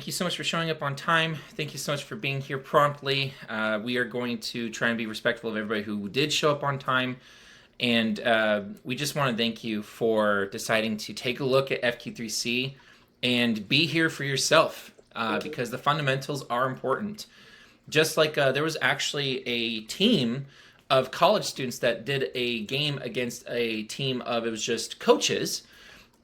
Thank you so much for showing up on time. Thank you so much for being here promptly. We are going to try and be respectful of everybody who did show up on time. And we just want to thank you for deciding to take a look at FQ3C and be here for yourself because the fundamentals are important. Just like there was actually a team of college students that did a game against a team of, it was just coaches.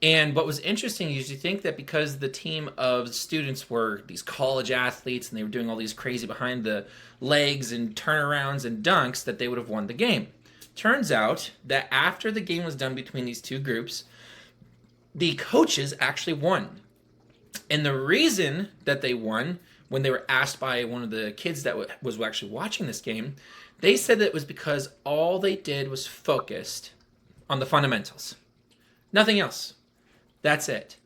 And what was interesting is you think that because the team of students were these college athletes and they were doing all these crazy behind the legs and turnarounds and dunks, that they would have won the game. Turns out that after the game was done between these two groups, the coaches actually won. And the reason that they won, when they were asked by one of the kids that was actually watching this game, they said that it was because all they did was focused on the fundamentals. Nothing else. That's it.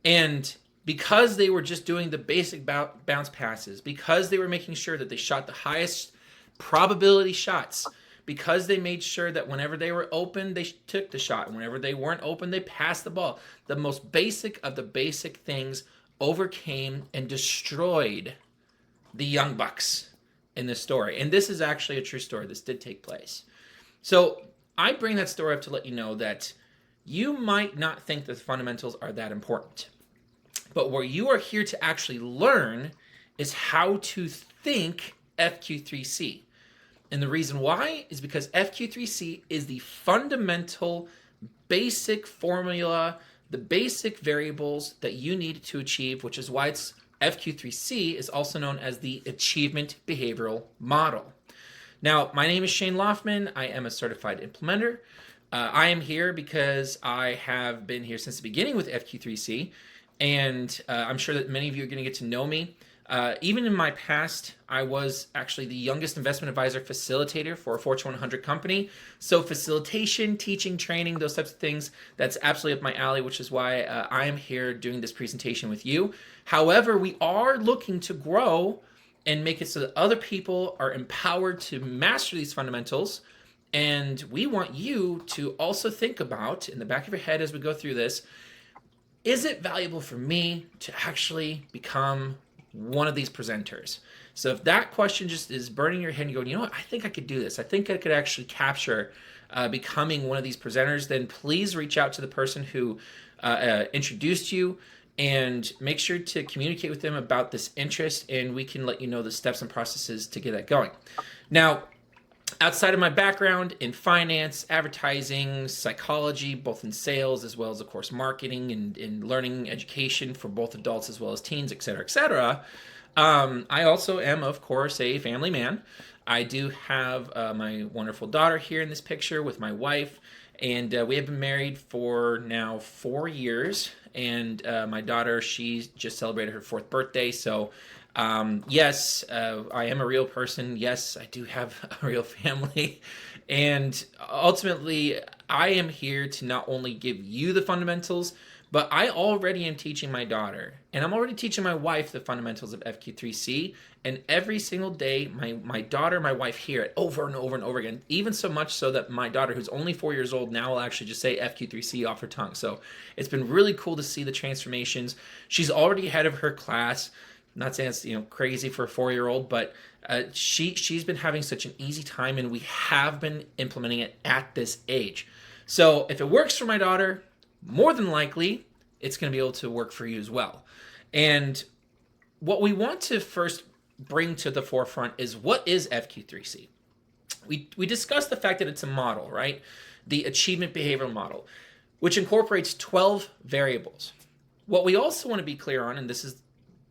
And because they were just doing the basic bounce passes, because they were making sure that they shot the highest probability shots, because they made sure that whenever they were open, they took the shot. Whenever they weren't open, they passed the ball. The most basic of the basic things overcame and destroyed the Young Bucks in this story. And this is actually a true story. This did take place. So I bring that story up to let you know that you might not think that the fundamentals are that important. But where you are here to actually learn is how to think FQ3C. And the reason why is because FQ3C is the fundamental basic formula, the basic variables that you need to achieve, which is why it's FQ3C is also known as the Achievement Behavioral Model. Now, my name is Shane Laufman. I am a certified implementer. I am here because I have been here since the beginning with FQ3C, and I'm sure that many of you are going to get to know me. Even in my past, I was actually the youngest investment advisor facilitator for a Fortune 100 company. So facilitation, teaching, training, those types of things, that's absolutely up my alley, which is why I am here doing this presentation with you. However, we are looking to grow and make it so that other people are empowered to master these fundamentals. And we want you to also think about, in the back of your head as we go through this, is it valuable for me to actually become one of these presenters? So if that question just is burning your head and you're going, you know what, I think I could do this. I think I could actually capture becoming one of these presenters, then please reach out to the person who introduced you and make sure to communicate with them about this interest, and we can let you know the steps and processes to get that going. Now, outside of my background in finance, advertising, psychology, both in sales as well as, of course, marketing and learning education for both adults as well as teens, etc., I also am, of course, a family man. I do have my wonderful daughter here in this picture with my wife, and we have been married for now 4 years. And my daughter, she just celebrated her 4th birthday, so yes, I am a real person. Yes, I do have a real family. And ultimately, I am here to not only give you the fundamentals, but I already am teaching my daughter. And I'm already teaching my wife the fundamentals of FQ3C. And every single day, my daughter and my wife hear it over and over and over again. Even so much so that my daughter, who's only 4 years old, now will actually just say FQ3C off her tongue. So it's been really cool to see the transformations. She's already ahead of her class. Not saying it's crazy for a 4-year-old, but she's been having such an easy time, and we have been implementing it at this age. So if it works for my daughter, more than likely it's going to be able to work for you as well. And what we want to first bring to the forefront is, what is FQ3C? We discussed the fact that it's a model, right? The Achievement Behavioral Model, which incorporates 12 variables. What we also want to be clear on, and this is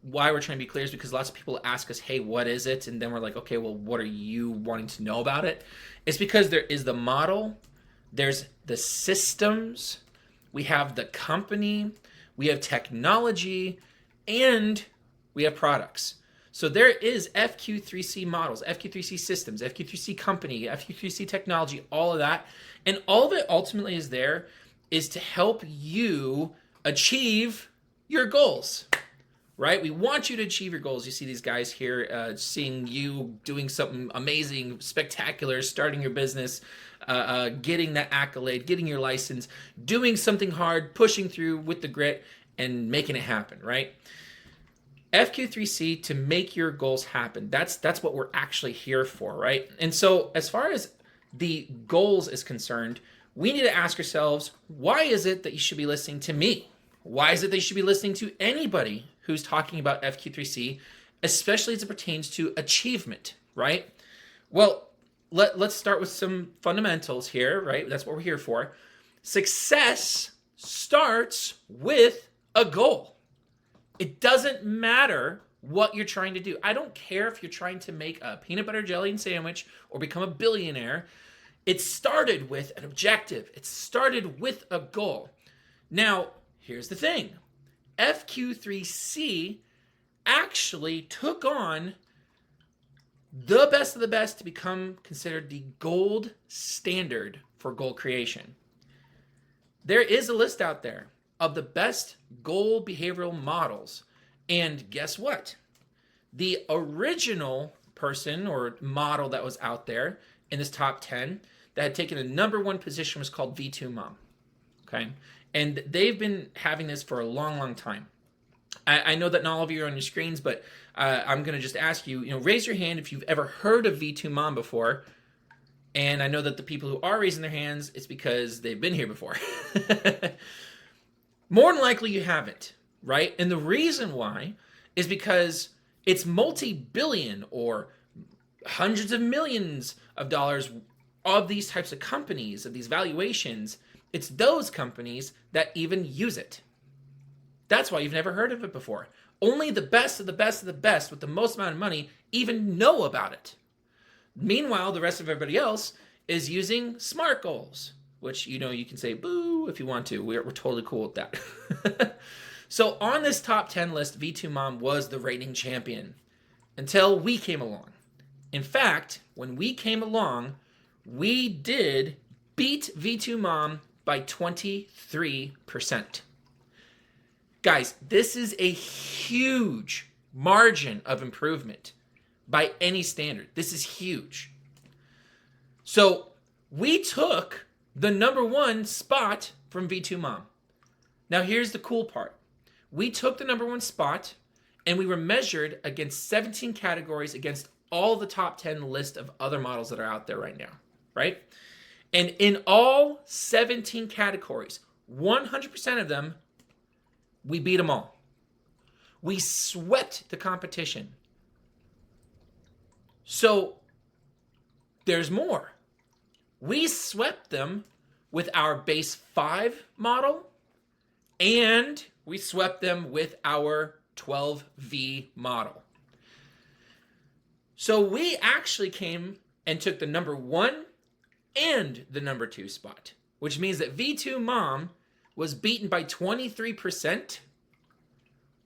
why we're trying to be clear, is because lots of people ask us, hey, what is it? And then we're like, okay, well, what are you wanting to know about it? It's because there is the model, there's the systems, we have the company, we have technology, and we have products. So there is FQ3C models, FQ3C systems, FQ3C company, FQ3C technology, all of that. And all of it ultimately is to help you achieve your goals. Right? We want you to achieve your goals. You see these guys here, seeing you doing something amazing, spectacular, starting your business, getting that accolade, getting your license, doing something hard, pushing through with the grit, and making it happen, right? FQ3C to make your goals happen. That's what we're actually here for, right? And so as far as the goals is concerned, we need to ask ourselves, why is it that you should be listening to me? Why is it that you should be listening to anybody who's talking about FQ3C, especially as it pertains to achievement, right? Well, let's start with some fundamentals here, right? That's what we're here for. Success starts with a goal. It doesn't matter what you're trying to do. I don't care if you're trying to make a peanut butter jelly and sandwich or become a billionaire. It started with an objective. It started with a goal. Now, here's the thing. FQ3C actually took on the best of the best to become considered the gold standard for goal creation. There is a list out there of the best goal behavioral models. And guess what? The original person or model that was out there in this top 10 that had taken a number one position was called V2 Mom. Okay. And they've been having this for a long, long time. I know that not all of you are on your screens, but I'm going to just ask you, raise your hand if you've ever heard of V2 Mom before. And I know that the people who are raising their hands, it's because they've been here before. More than likely you haven't, right? And the reason why is because it's multi-billion or hundreds of millions of dollars of these types of companies, of these valuations. It's those companies that even use it. That's why you've never heard of it before. Only the best of the best of the best with the most amount of money even know about it. Meanwhile, the rest of everybody else is using SMART goals, which, you can say boo if you want to. We're totally cool with that. So on this top 10 list, V2 Mom was the reigning champion until we came along. In fact, when we came along, we did beat V2 Mom by 23%. Guys, this is a huge margin of improvement by any standard. This is huge. So we took the number one spot from V2 Mom. Now here's the cool part. We took the number one spot and we were measured against 17 categories against all the top 10 list of other models that are out there right now, right? And in all 17 categories, 100% of them, we beat them all. We swept the competition. So there's more. We swept them with our base 5 model, and we swept them with our 12V model. So we actually came and took the number 1 and the number 2 spot, which means that V2 Mom was beaten by 23%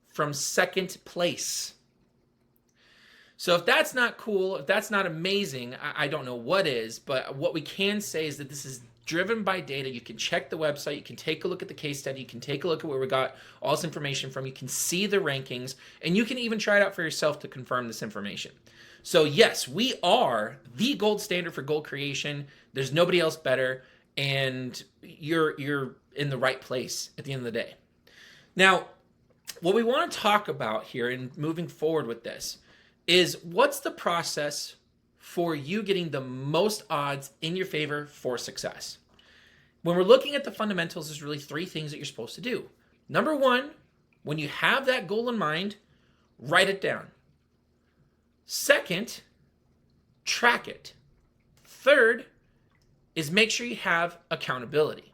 from second place. So if that's not cool, if that's not amazing, I don't know what is, but what we can say is that this is driven by data. You can check the website, you can take a look at the case study, you can take a look at where we got all this information from, you can see the rankings, and you can even try it out for yourself to confirm this information. So yes, we are the gold standard for goal creation. There's nobody else better, and you're in the right place at the end of the day. Now, what we want to talk about here and moving forward with this is what's the process for you getting the most odds in your favor for success. When we're looking at the fundamentals, there's really 3 things that you're supposed to do. Number 1, when you have that goal in mind, write it down. Second, track it. Third is make sure you have accountability.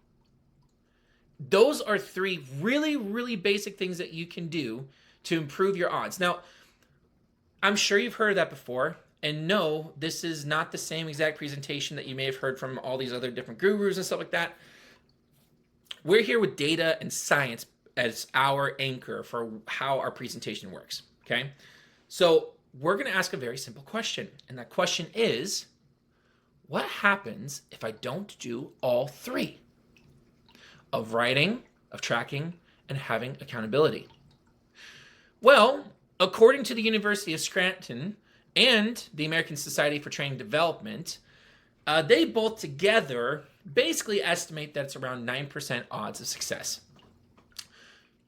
Those are 3 really, really basic things that you can do to improve your odds. Now, I'm sure you've heard of that before, and no, this is not the same exact presentation that you may have heard from all these other different gurus and stuff like that. We're here with data and science as our anchor for how our presentation works, okay? So we're going to ask a very simple question, and that question is, what happens if I don't do all 3? Of writing, of tracking, and having accountability? Well, according to the University of Scranton and the American Society for Training Development, they both together basically estimate that it's around 9% odds of success.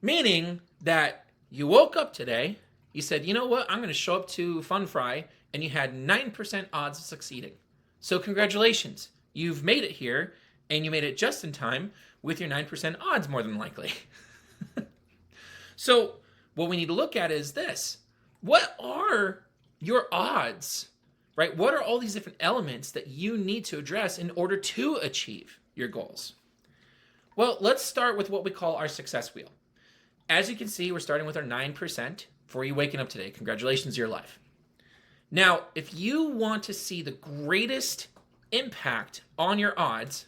Meaning that you woke up today You said, you know what, I'm going to show up to FunFri, and you had 9% odds of succeeding. So congratulations, you've made it here, and you made it just in time with your 9% odds more than likely. So what we need to look at is this. What are your odds, right? What are all these different elements that you need to address in order to achieve your goals? Well, let's start with what we call our success wheel. As you can see, we're starting with our 9% for you waking up today. Congratulations, you're alive. Now, if you want to see the greatest impact on your odds,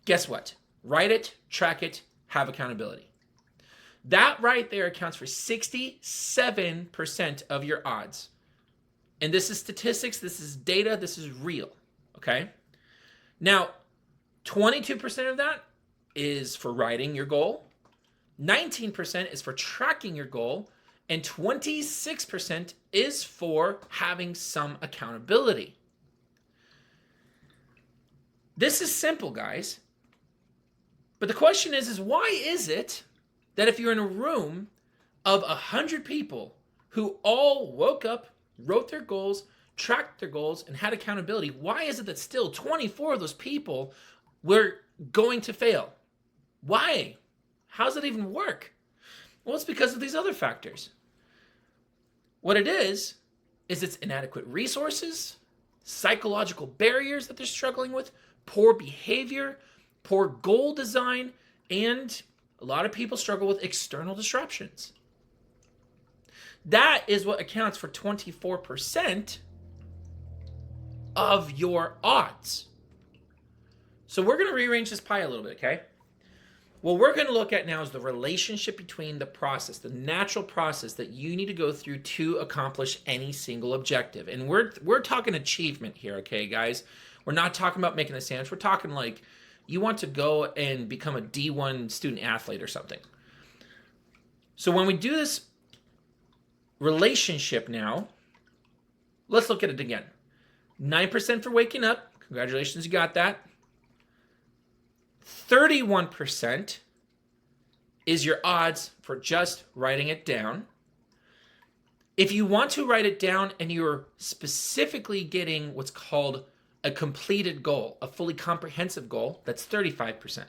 guess what? Write it, track it, have accountability. That right there accounts for 67% of your odds. And this is statistics, this is data, this is real, okay? Now, 22% of that is for writing your goal, 19% is for tracking your goal, and 26% is for having some accountability. This is simple, guys. But the question is why is it that if you're in a room of 100 people who all woke up, wrote their goals, tracked their goals, and had accountability, why is it that still 24 of those people were going to fail? Why? How does it even work? Well, it's because of these other factors. What it is it's inadequate resources, psychological barriers that they're struggling with, poor behavior, poor goal design, and a lot of people struggle with external disruptions. That is what accounts for 24% of your odds. So we're going to rearrange this pie a little bit, okay? What we're going to look at now is the relationship between the process, the natural process that you need to go through to accomplish any single objective. And we're talking achievement here, okay, guys? We're not talking about making a sandwich. We're talking like you want to go and become a D1 student athlete or something. So when we do this relationship now, let's look at it again. 9% for waking up. Congratulations, you got that. 31% is your odds for just writing it down. If you want to write it down and you're specifically getting what's called a completed goal, a fully comprehensive goal, that's 35%.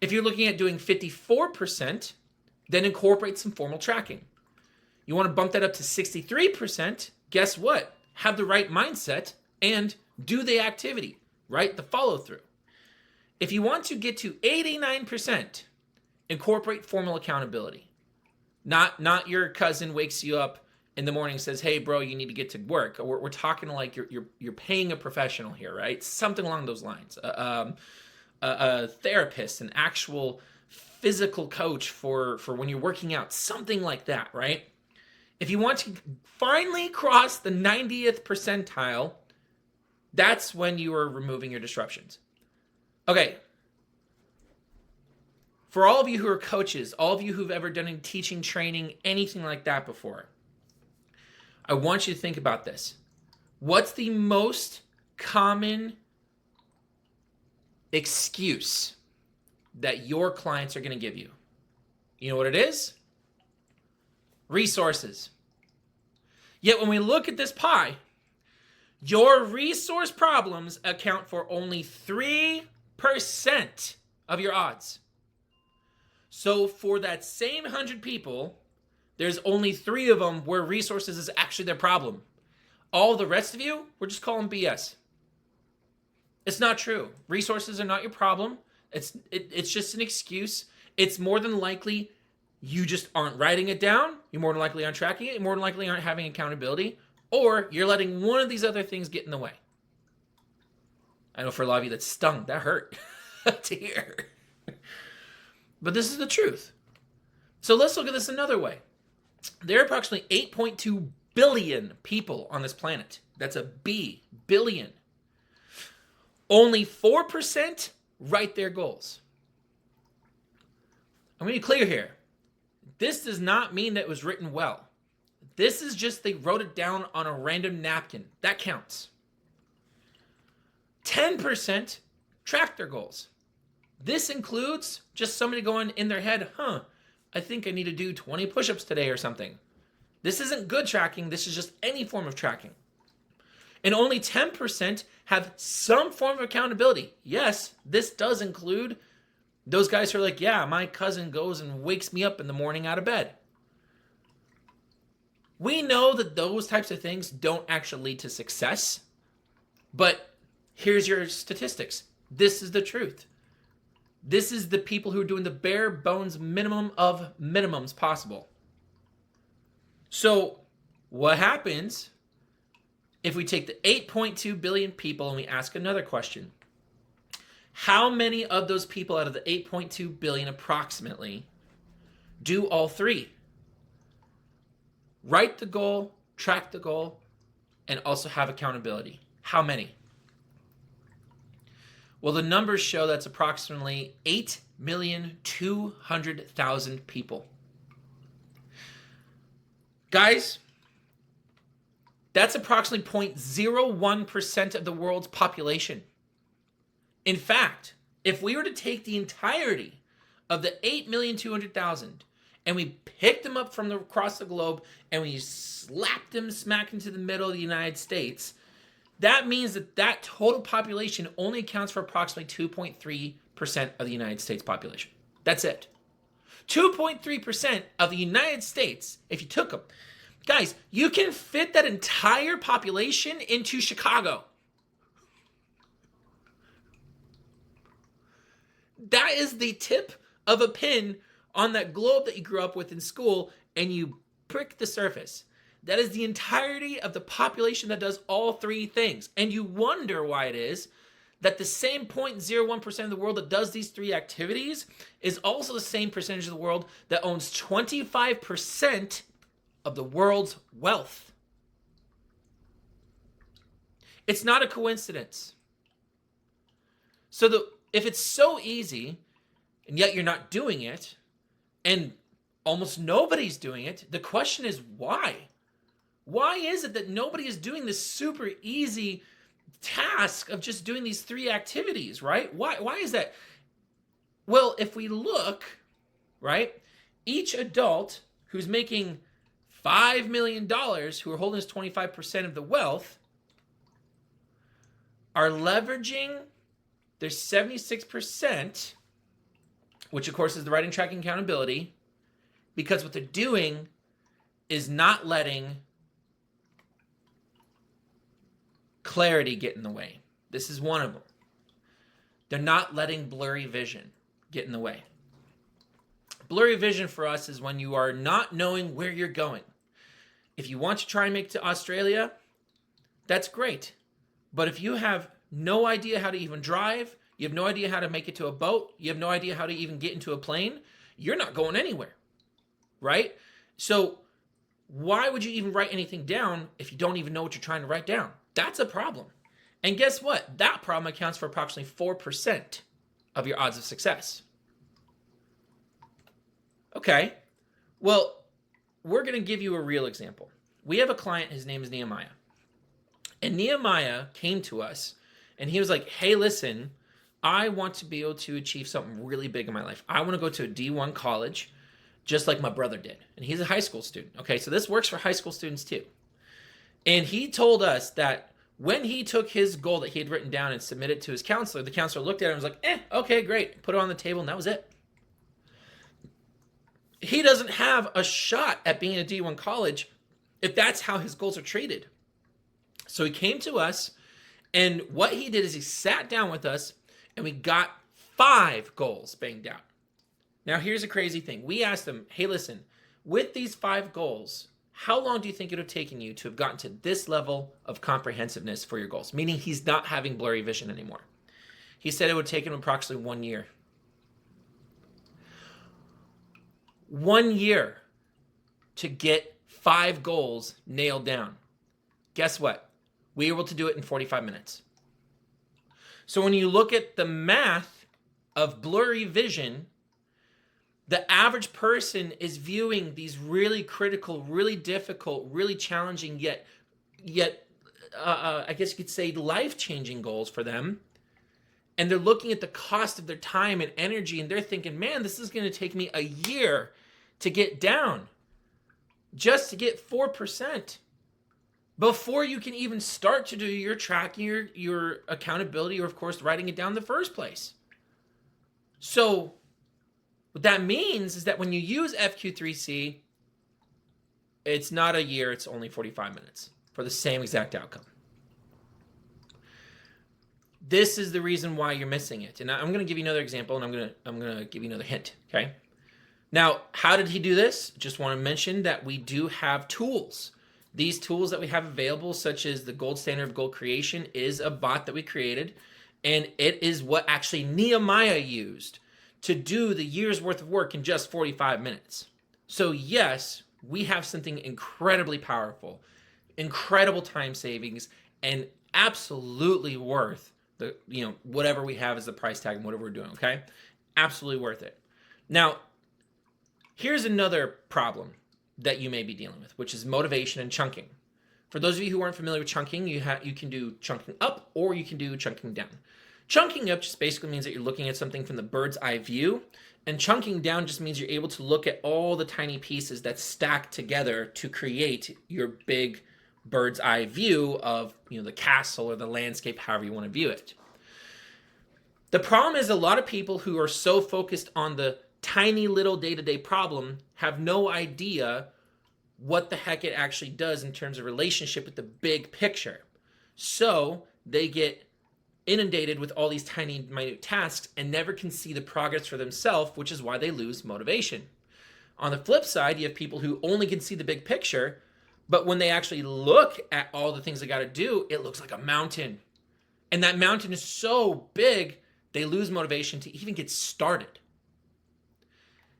If you're looking at doing 54%, then incorporate some formal tracking. You want to bump that up to 63%, guess what? Have the right mindset and do the activity, right? The follow through. If you want to get to 89%, incorporate formal accountability. Not your cousin wakes you up in the morning and says, hey, bro, you need to get to work. We're talking like you're paying a professional here, right? Something along those lines. A therapist, an actual physical coach for when you're working out, something like that, right? If you want to finally cross the 90th percentile, that's when you are removing your disruptions. Okay. For all of you who are coaches, all of you who've ever done any teaching, training, anything like that before, I want you to think about this. What's the most common excuse that your clients are going to give you? You know what it is? Resources. Yet when we look at this pie, your resource problems account for only 3% of your odds. So for that same 100 people, there's only 3 of them where resources is actually their problem. All the rest of you, we're just calling BS. It's not true. Resources are not your problem. It's just an excuse. It's more than likely you just aren't writing it down. You more than likely aren't tracking it. You more than likely aren't having accountability. Or you're letting one of these other things get in the way. I know for a lot of you that stung. That hurt to hear. But this is the truth. So let's look at this another way. There are approximately 8.2 billion people on this planet. That's a B, billion. Only 4% write their goals. I'm going to be clear here. This does not mean that it was written well. This is just they wrote it down on a random napkin. That counts. 10% track their goals. This includes just somebody going in their head, I think I need to do 20 push-ups today or something. This isn't good tracking. This is just any form of tracking. And only 10% have some form of accountability. Yes, this does include those guys who are like, yeah, my cousin goes and wakes me up in the morning out of bed. We know that those types of things don't actually lead to success, but here's your statistics. This is the truth. This is the people who are doing the bare bones minimum of minimums possible. So what happens if we take the 8.2 billion people and we ask another question? How many of those people out of the 8.2 billion approximately do all three? Write the goal, track the goal, and also have accountability. How many? Well, the numbers show that's approximately 8,200,000 people. Guys, that's approximately 0.01% of the world's population. In fact, if we were to take the entirety of the 8,200,000 and we picked them up from across the globe and we slapped them smack into the middle of the United States, that means that total population only accounts for approximately 2.3% of the United States population. That's it. 2.3% of the United States, if you took them. Guys, you can fit that entire population into Chicago. That is the tip of a pin on that globe that you grew up with in school, and you prick the surface. That is the entirety of the population that does all three things. And you wonder why it is that the same 0.01% of the world that does these three activities is also the same percentage of the world that owns 25% of the world's wealth. It's not a coincidence. So if it's so easy, and yet you're not doing it, and almost nobody's doing it, the question is why? Why is it that nobody is doing this super easy task of just doing these three activities, right? Why is that? Well, if we look, right, each adult who's making $5 million, who are holding us 25% of the wealth, are leveraging their 76%, which of course is the writing, tracking, accountability, because what they're doing is not letting clarity get in the way. This is one of them. They're not letting blurry vision get in the way. Blurry vision for us is when you are not knowing where you're going. If you want to try and make it to Australia, that's great. But if you have no idea how to even drive, you have no idea how to make it to a boat, you have no idea how to even get into a plane, you're not going anywhere, right? So why would you even write anything down if you don't even know what you're trying to write down? That's a problem. And guess what? That problem accounts for approximately 4% of your odds of success. Okay, well, we're going to give you a real example. We have a client, his name is Nehemiah. And Nehemiah came to us and he was like, hey, listen, I want to be able to achieve something really big in my life. I want to go to a D1 college just like my brother did. And he's a high school student. Okay, so this works for high school students too. And he told us that when he took his goal that he had written down and submitted to his counselor, the counselor looked at it and was like, okay, great. Put it on the table and that was it. He doesn't have a shot at being in a D1 college if that's how his goals are treated. So he came to us, and what he did is he sat down with us and we got 5 goals banged out. Now here's a crazy thing. We asked him, hey, listen, with these 5 goals, how long do you think it would have taken you to have gotten to this level of comprehensiveness for your goals? Meaning he's not having blurry vision anymore. He said it would take him approximately 1 year. 1 year to get 5 goals nailed down. Guess what? We were able to do it in 45 minutes. So when you look at the math of blurry vision, the average person is viewing these really critical, really difficult, really challenging, yet I guess you could say life-changing goals for them. And they're looking at the cost of their time and energy, and they're thinking, man, this is going to take me a year to get down. just to get 4% before you can even start to do your tracking, your accountability, or of course, writing it down in the first place. So what that means is that when you use FQ3C, it's not a year, it's only 45 minutes for the same exact outcome. This is the reason why you're missing it. And I'm going to give you another example, and I'm going to give you another hint, okay? Now, how did he do this? Just want to mention that we do have tools. These tools that we have available, such as the gold standard of goal creation, is a bot that we created, and it is what actually Nehemiah used to do the year's worth of work in just 45 minutes. So yes, we have something incredibly powerful, incredible time savings, and absolutely worth the, whatever we have as the price tag and whatever we're doing, okay? Absolutely worth it. Now, here's another problem that you may be dealing with, which is motivation and chunking. For those of you who aren't familiar with chunking, you can do chunking up or you can do chunking down. Chunking up just basically means that you're looking at something from the bird's eye view, and chunking down just means you're able to look at all the tiny pieces that stack together to create your big bird's eye view of the castle or the landscape, however you want to view it. The problem is a lot of people who are so focused on the tiny little day-to-day problem have no idea what the heck it actually does in terms of relationship with the big picture. So they get inundated with all these tiny, minute tasks and never can see the progress for themselves, which is why they lose motivation. On the flip side, you have people who only can see the big picture, but when they actually look at all the things they got to do, it looks like a mountain. And that mountain is so big, they lose motivation to even get started.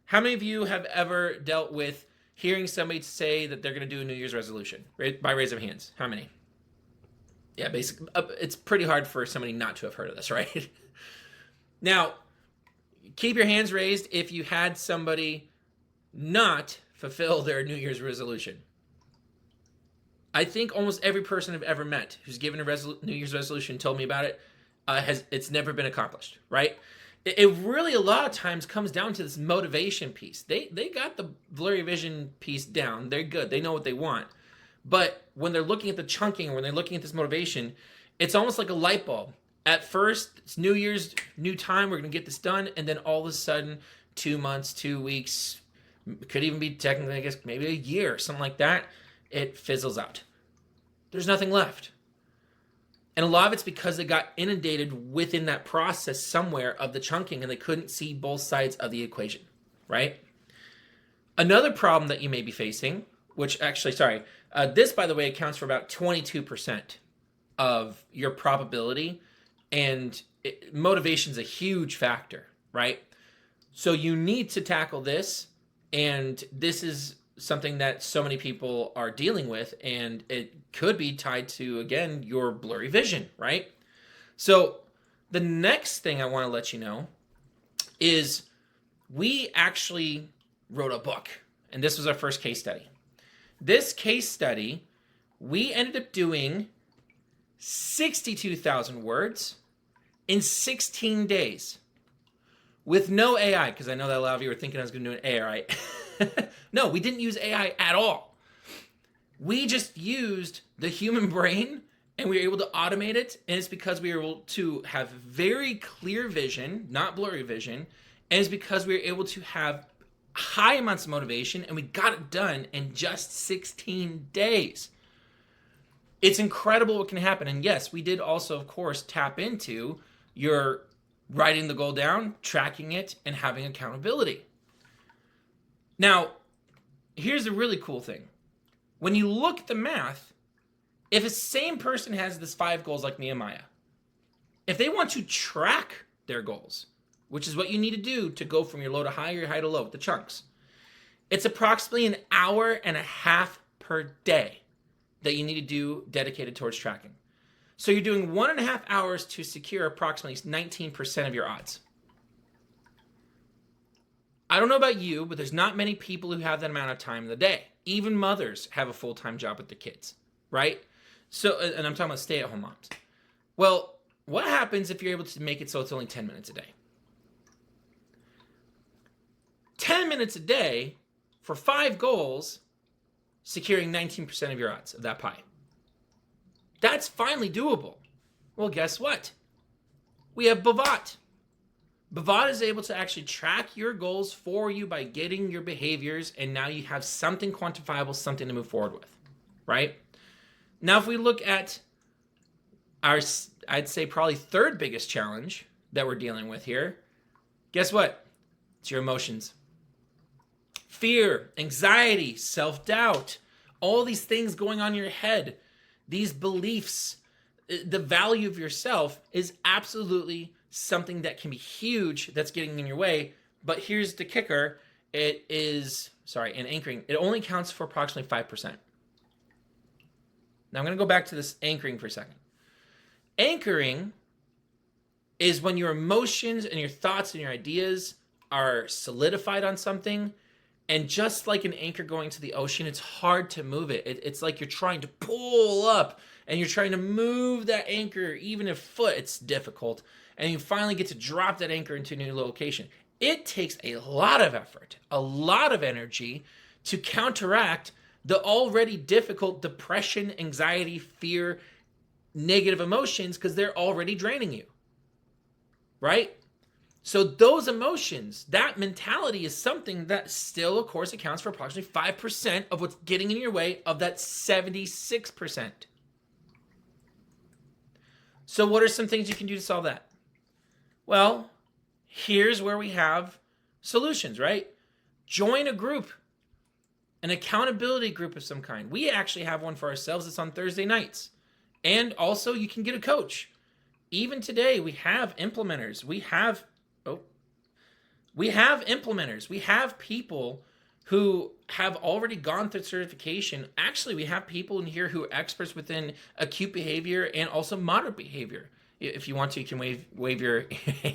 How many of you have ever dealt with hearing somebody say that they're going to do a New Year's resolution? By raise of hands. How many? Yeah, basically, it's pretty hard for somebody not to have heard of this, right? Now, keep your hands raised if you had somebody not fulfill their New Year's resolution. I think almost every person I've ever met who's given a New Year's resolution told me about it, it's never been accomplished, right? It really a lot of times comes down to this motivation piece. They got the blurry vision piece down. They're good. They know what they want. But when they're looking at the chunking or when they're looking at this motivation, it's almost like a light bulb. At first, it's New Year's, new time, we're going to get this done. And then all of a sudden, 2 months, 2 weeks, could even be technically, I guess, maybe a year, something like that, it fizzles out. There's nothing left. And a lot of it's because they got inundated within that process somewhere of the chunking and they couldn't see both sides of the equation, right? Another problem that you may be facing, which actually, this, by the way, accounts for about 22% of your probability, and motivation is a huge factor, right? So you need to tackle this, and this is something that so many people are dealing with, and it could be tied to, again, your blurry vision, right? So the next thing I want to let you know is we actually wrote a book, and this was our first case study. This case study, we ended up doing 62,000 words in 16 days with no AI, because I know that a lot of you were thinking I was going to do an AI. No, we didn't use AI at all. We just used the human brain and we were able to automate it. And it's because we were able to have very clear vision, not blurry vision. And it's because we were able to have high amounts of motivation and we got it done in just 16 days. It's incredible what can happen. And yes, we did also, of course, tap into your writing the goal down, tracking it, and having accountability. Now, here's the really cool thing. When you look at the math, if a same person has this 5 goals like Nehemiah, if they want to track their goals, which is what you need to do to go from your low to high or your high to low with the chunks, it's approximately an hour and a half per day that you need to do dedicated towards tracking. So you're doing 1.5 hours to secure approximately 19% of your odds. I don't know about you, but there's not many people who have that amount of time in the day. Even mothers have a full-time job with their kids, right? So, and I'm talking about stay-at-home moms. Well, what happens if you're able to make it so it's only 10 minutes a day? 10 minutes a day for 5 goals securing 19% of your odds of that pie. That's finally doable. Well, guess what? We have Bovat. Bavad is able to actually track your goals for you by getting your behaviors, and now you have something quantifiable, something to move forward with, right? Now, if we look at our, I'd say probably third biggest challenge that we're dealing with here, guess what? It's your emotions. Fear, anxiety, self-doubt, all these things going on in your head, these beliefs, the value of yourself is absolutely something that can be huge that's getting in your way. But here's the kicker. In anchoring, it only counts for approximately 5%. Now I'm going to go back to this anchoring for a second. Anchoring is when your emotions and your thoughts and your ideas are solidified on something. And just like an anchor going to the ocean, it's hard to move it. It's like you're trying to pull up and you're trying to move that anchor, even a foot, it's difficult. And you finally get to drop that anchor into a new location. It takes a lot of effort, a lot of energy to counteract the already difficult depression, anxiety, fear, negative emotions, because they're already draining you, right? So those emotions, that mentality is something that still, of course, accounts for approximately 5% of what's getting in your way of that 76%. So what are some things you can do to solve that? Well, here's where we have solutions, right? Join a group, an accountability group of some kind. We actually have one for ourselves. It's on Thursday nights. And also you can get a coach. Even today, we have implementers. We have implementers. We have people who have already gone through certification. Actually, we have people in here who are experts within acute behavior and also moderate behavior. If you want to, you can wave your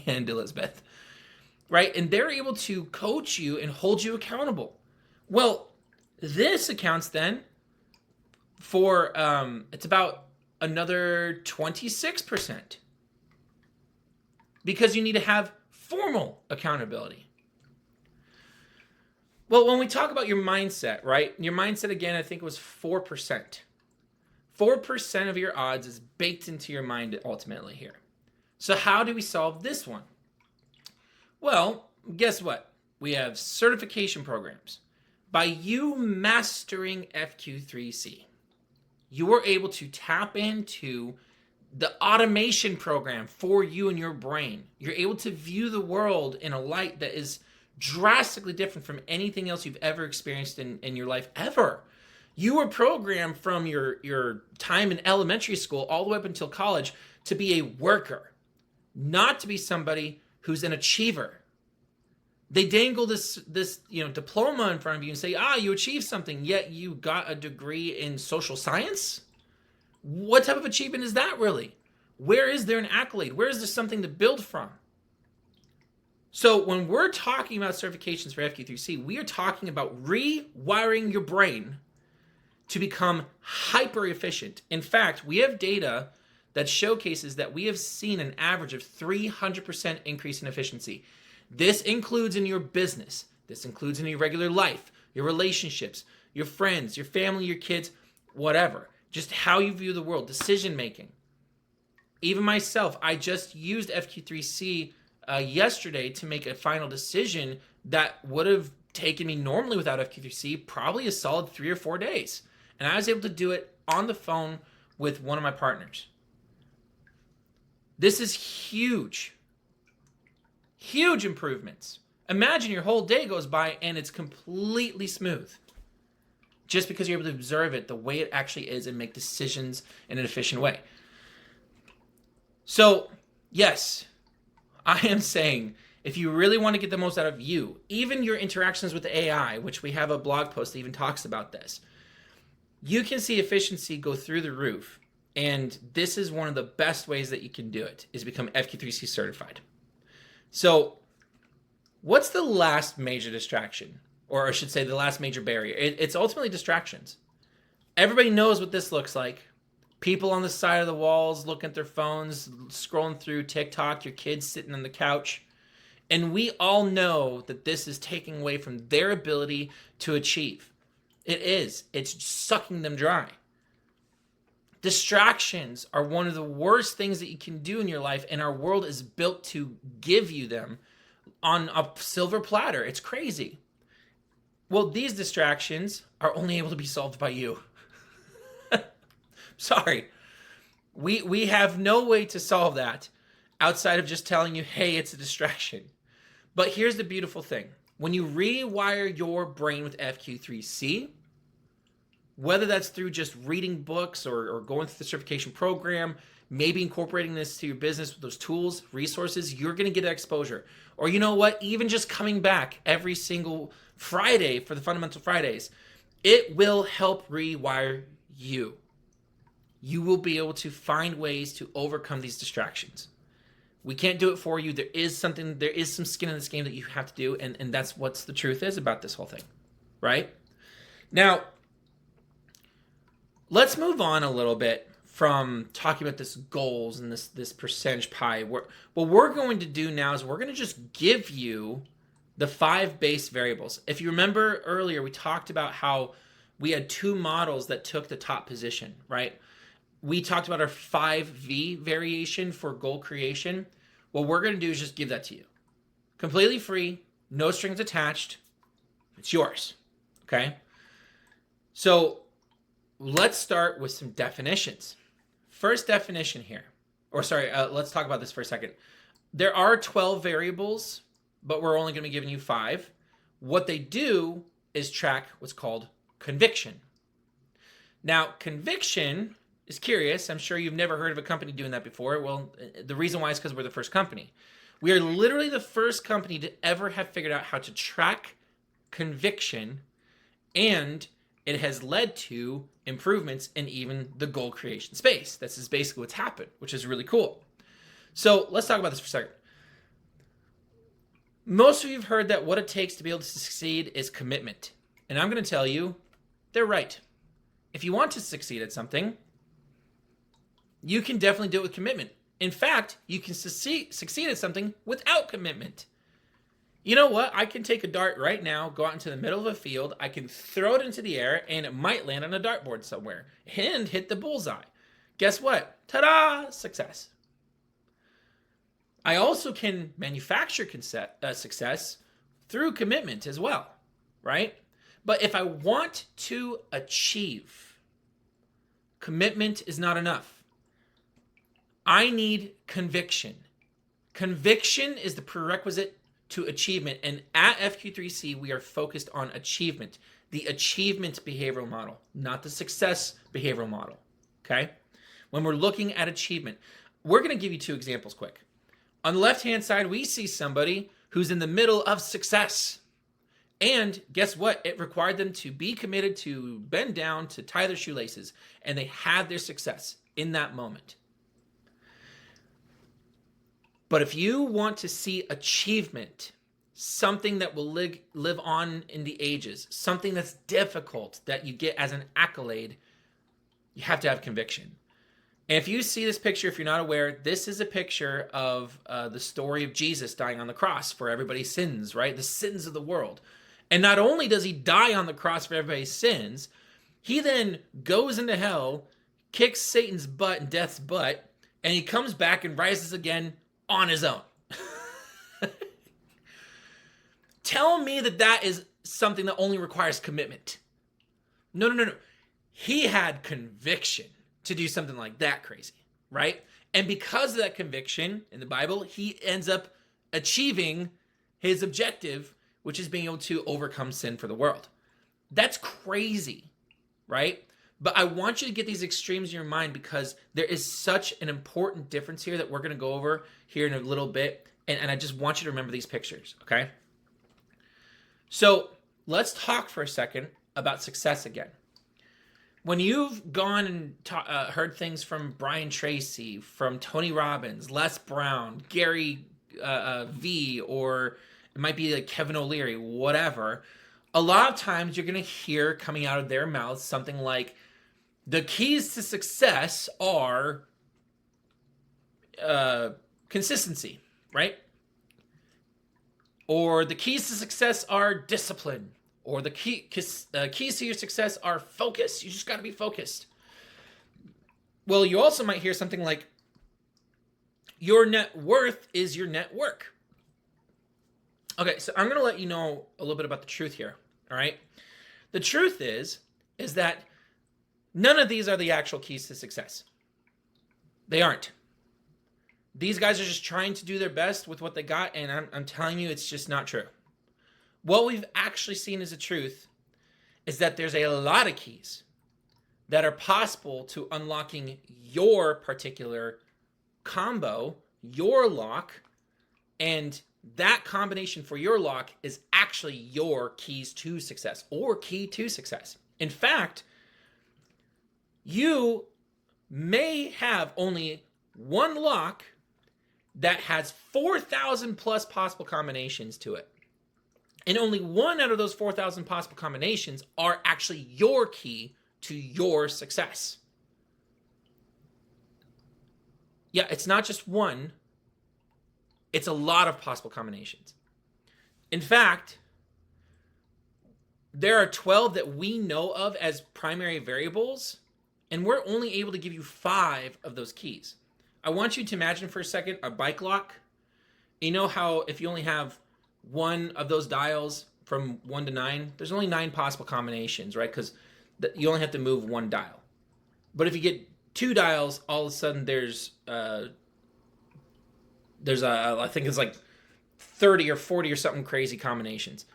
hand, Elizabeth. Right? And they're able to coach you and hold you accountable. Well, this accounts then for, it's about another 26%. Because you need to have formal accountability. Well, when we talk about your mindset, right? Your mindset, again, I think it was 4%. 4% of your odds is baked into your mind ultimately here. So how do we solve this one? Well, guess what? We have certification programs. By you mastering FQ3C, you are able to tap into the automation program for you and your brain. You're able to view the world in a light that is drastically different from anything else you've ever experienced in your life ever. You were programmed from your time in elementary school all the way up until college to be a worker, not to be somebody who's an achiever. They dangle this diploma in front of you and say, you achieved something, yet you got a degree in social science? What type of achievement is that really? Where is there an accolade? Where is there something to build from? So when we're talking about certifications for FQ3C, we are talking about rewiring your brain to become hyper efficient. In fact, we have data that showcases that we have seen an average of 300% increase in efficiency. This includes in your business. This includes in your regular life, your relationships, your friends, your family, your kids, whatever. Just how you view the world, decision making. Even myself, I just used FQ3C yesterday to make a final decision that would have taken me normally without FQ3C probably a solid 3 or 4 days. And I was able to do it on the phone with one of my partners. This is huge. Huge improvements. Imagine your whole day goes by and it's completely smooth. Just because you're able to observe it the way it actually is and make decisions in an efficient way. So, yes, I am saying if you really want to get the most out of you, even your interactions with AI, which we have a blog post that even talks about this, you can see efficiency go through the roof. And this is one of the best ways that you can do it, is become FQ3C certified. So what's the last major distraction? Or I should say the last major barrier. It's ultimately distractions. Everybody knows what this looks like. People on the side of the walls looking at their phones, scrolling through TikTok, your kids sitting on the couch. And we all know that this is taking away from their ability to achieve. It is. It's sucking them dry. Distractions are one of the worst things that you can do in your life, and our world is built to give you them on a silver platter. It's crazy. Well, these distractions are only able to be solved by you. Sorry. We have no way to solve that outside of just telling you, hey, it's a distraction. But here's the beautiful thing. When you rewire your brain with FQ3C, whether that's through just reading books or going through the certification program, maybe incorporating this to your business with those tools, resources, you're going to get exposure. Or you know what? Even just coming back every single Friday for the Fundamental Fridays, it will help rewire you. You will be able to find ways to overcome these distractions. We can't do it for you. There is some skin in this game that you have to do, and that's what the truth is about this whole thing, right? Now, let's move on a little bit from talking about this goals and this percentage pie. What we're going to do now is we're going to just give you the 5 base variables. If you remember earlier, we talked about how we had 2 models that took the top position, right? We talked about our 5V variation for goal creation. What we're going to do is just give that to you. Completely free, no strings attached. It's yours, okay? So let's start with some definitions. First definition here. Let's talk about this for a second. There are 12 variables, but we're only going to be giving you 5. What they do is track what's called conviction. Now, conviction is curious. I'm sure you've never heard of a company doing that before. Well, the reason why is because we're the first company. We are literally the first company to ever have figured out how to track conviction, and it has led to improvements in even the goal creation space. This is basically what's happened, which is really cool. So let's talk about this for a second. Most of you have heard that what it takes to be able to succeed is commitment. And I'm going to tell you, they're right. If you want to succeed at something, you can definitely do it with commitment. In fact, you can succeed at something without commitment. You know what? I can take a dart right now, go out into the middle of a field, I can throw it into the air, and it might land on a dartboard somewhere and hit the bullseye. Guess what? Ta-da! Success. I also can manufacture success through commitment as well, right? But if I want to achieve, commitment is not enough. I need conviction. Conviction is the prerequisite to achievement. And at FQ3C, we are focused on achievement, the achievement behavioral model, not the success behavioral model, okay? When we're looking at achievement, we're going to give you 2 examples quick. On the left-hand side, we see somebody who's in the middle of success. And guess what? It required them to be committed to bend down, to tie their shoelaces, and they had their success in that moment. But if you want to see achievement, something that will live on in the ages, something that's difficult that you get as an accolade, you have to have conviction. And if you see this picture, if you're not aware, this is a picture of the story of Jesus dying on the cross for everybody's sins, right? The sins of the world. And not only does he die on the cross for everybody's sins, he then goes into hell, kicks Satan's butt and death's butt, and he comes back and rises again on his own. Tell me that is something that only requires commitment. No. He had conviction to do something like that crazy, right? And because of that conviction in the Bible, he ends up achieving his objective, which is being able to overcome sin for the world. That's crazy, right? But I want you to get these extremes in your mind because there is such an important difference here that we're going to go over here in a little bit. And I just want you to remember these pictures, okay? So let's talk for a second about success again. When you've gone and heard things from Brian Tracy, from Tony Robbins, Les Brown, Gary V, or it might be like Kevin O'Leary, whatever, a lot of times you're going to hear coming out of their mouths something like, the keys to success are consistency, right? Or the keys to success are discipline, or the keys to your success are focus. You just got to be focused. Well, you also might hear something like, your net worth is your net work. Okay, so I'm going to let you know a little bit about the truth here, all right? The truth is that none of these are the actual keys to success. They aren't. These guys are just trying to do their best with what they got, and I'm telling you, it's just not true. What we've actually seen as the truth is that there's a lot of keys that are possible to unlocking your particular combo, your lock, and that combination for your lock is actually your keys to success or key to success. In fact, you may have only one lock that has 4,000 plus possible combinations to it. And only one out of those 4,000 possible combinations are actually your key to your success. Yeah, it's not just one. It's a lot of possible combinations. In fact, there are 12 that we know of as primary variables, and we're only able to give you 5 of those keys. I want you to imagine for a second a bike lock. You know how if you only have one of those dials from 1 to 9, there's only 9 possible combinations, right? Because you only have to move one dial. But if you get 2 dials, all of a sudden there's I think it's like 30 or 40 or something crazy combinations.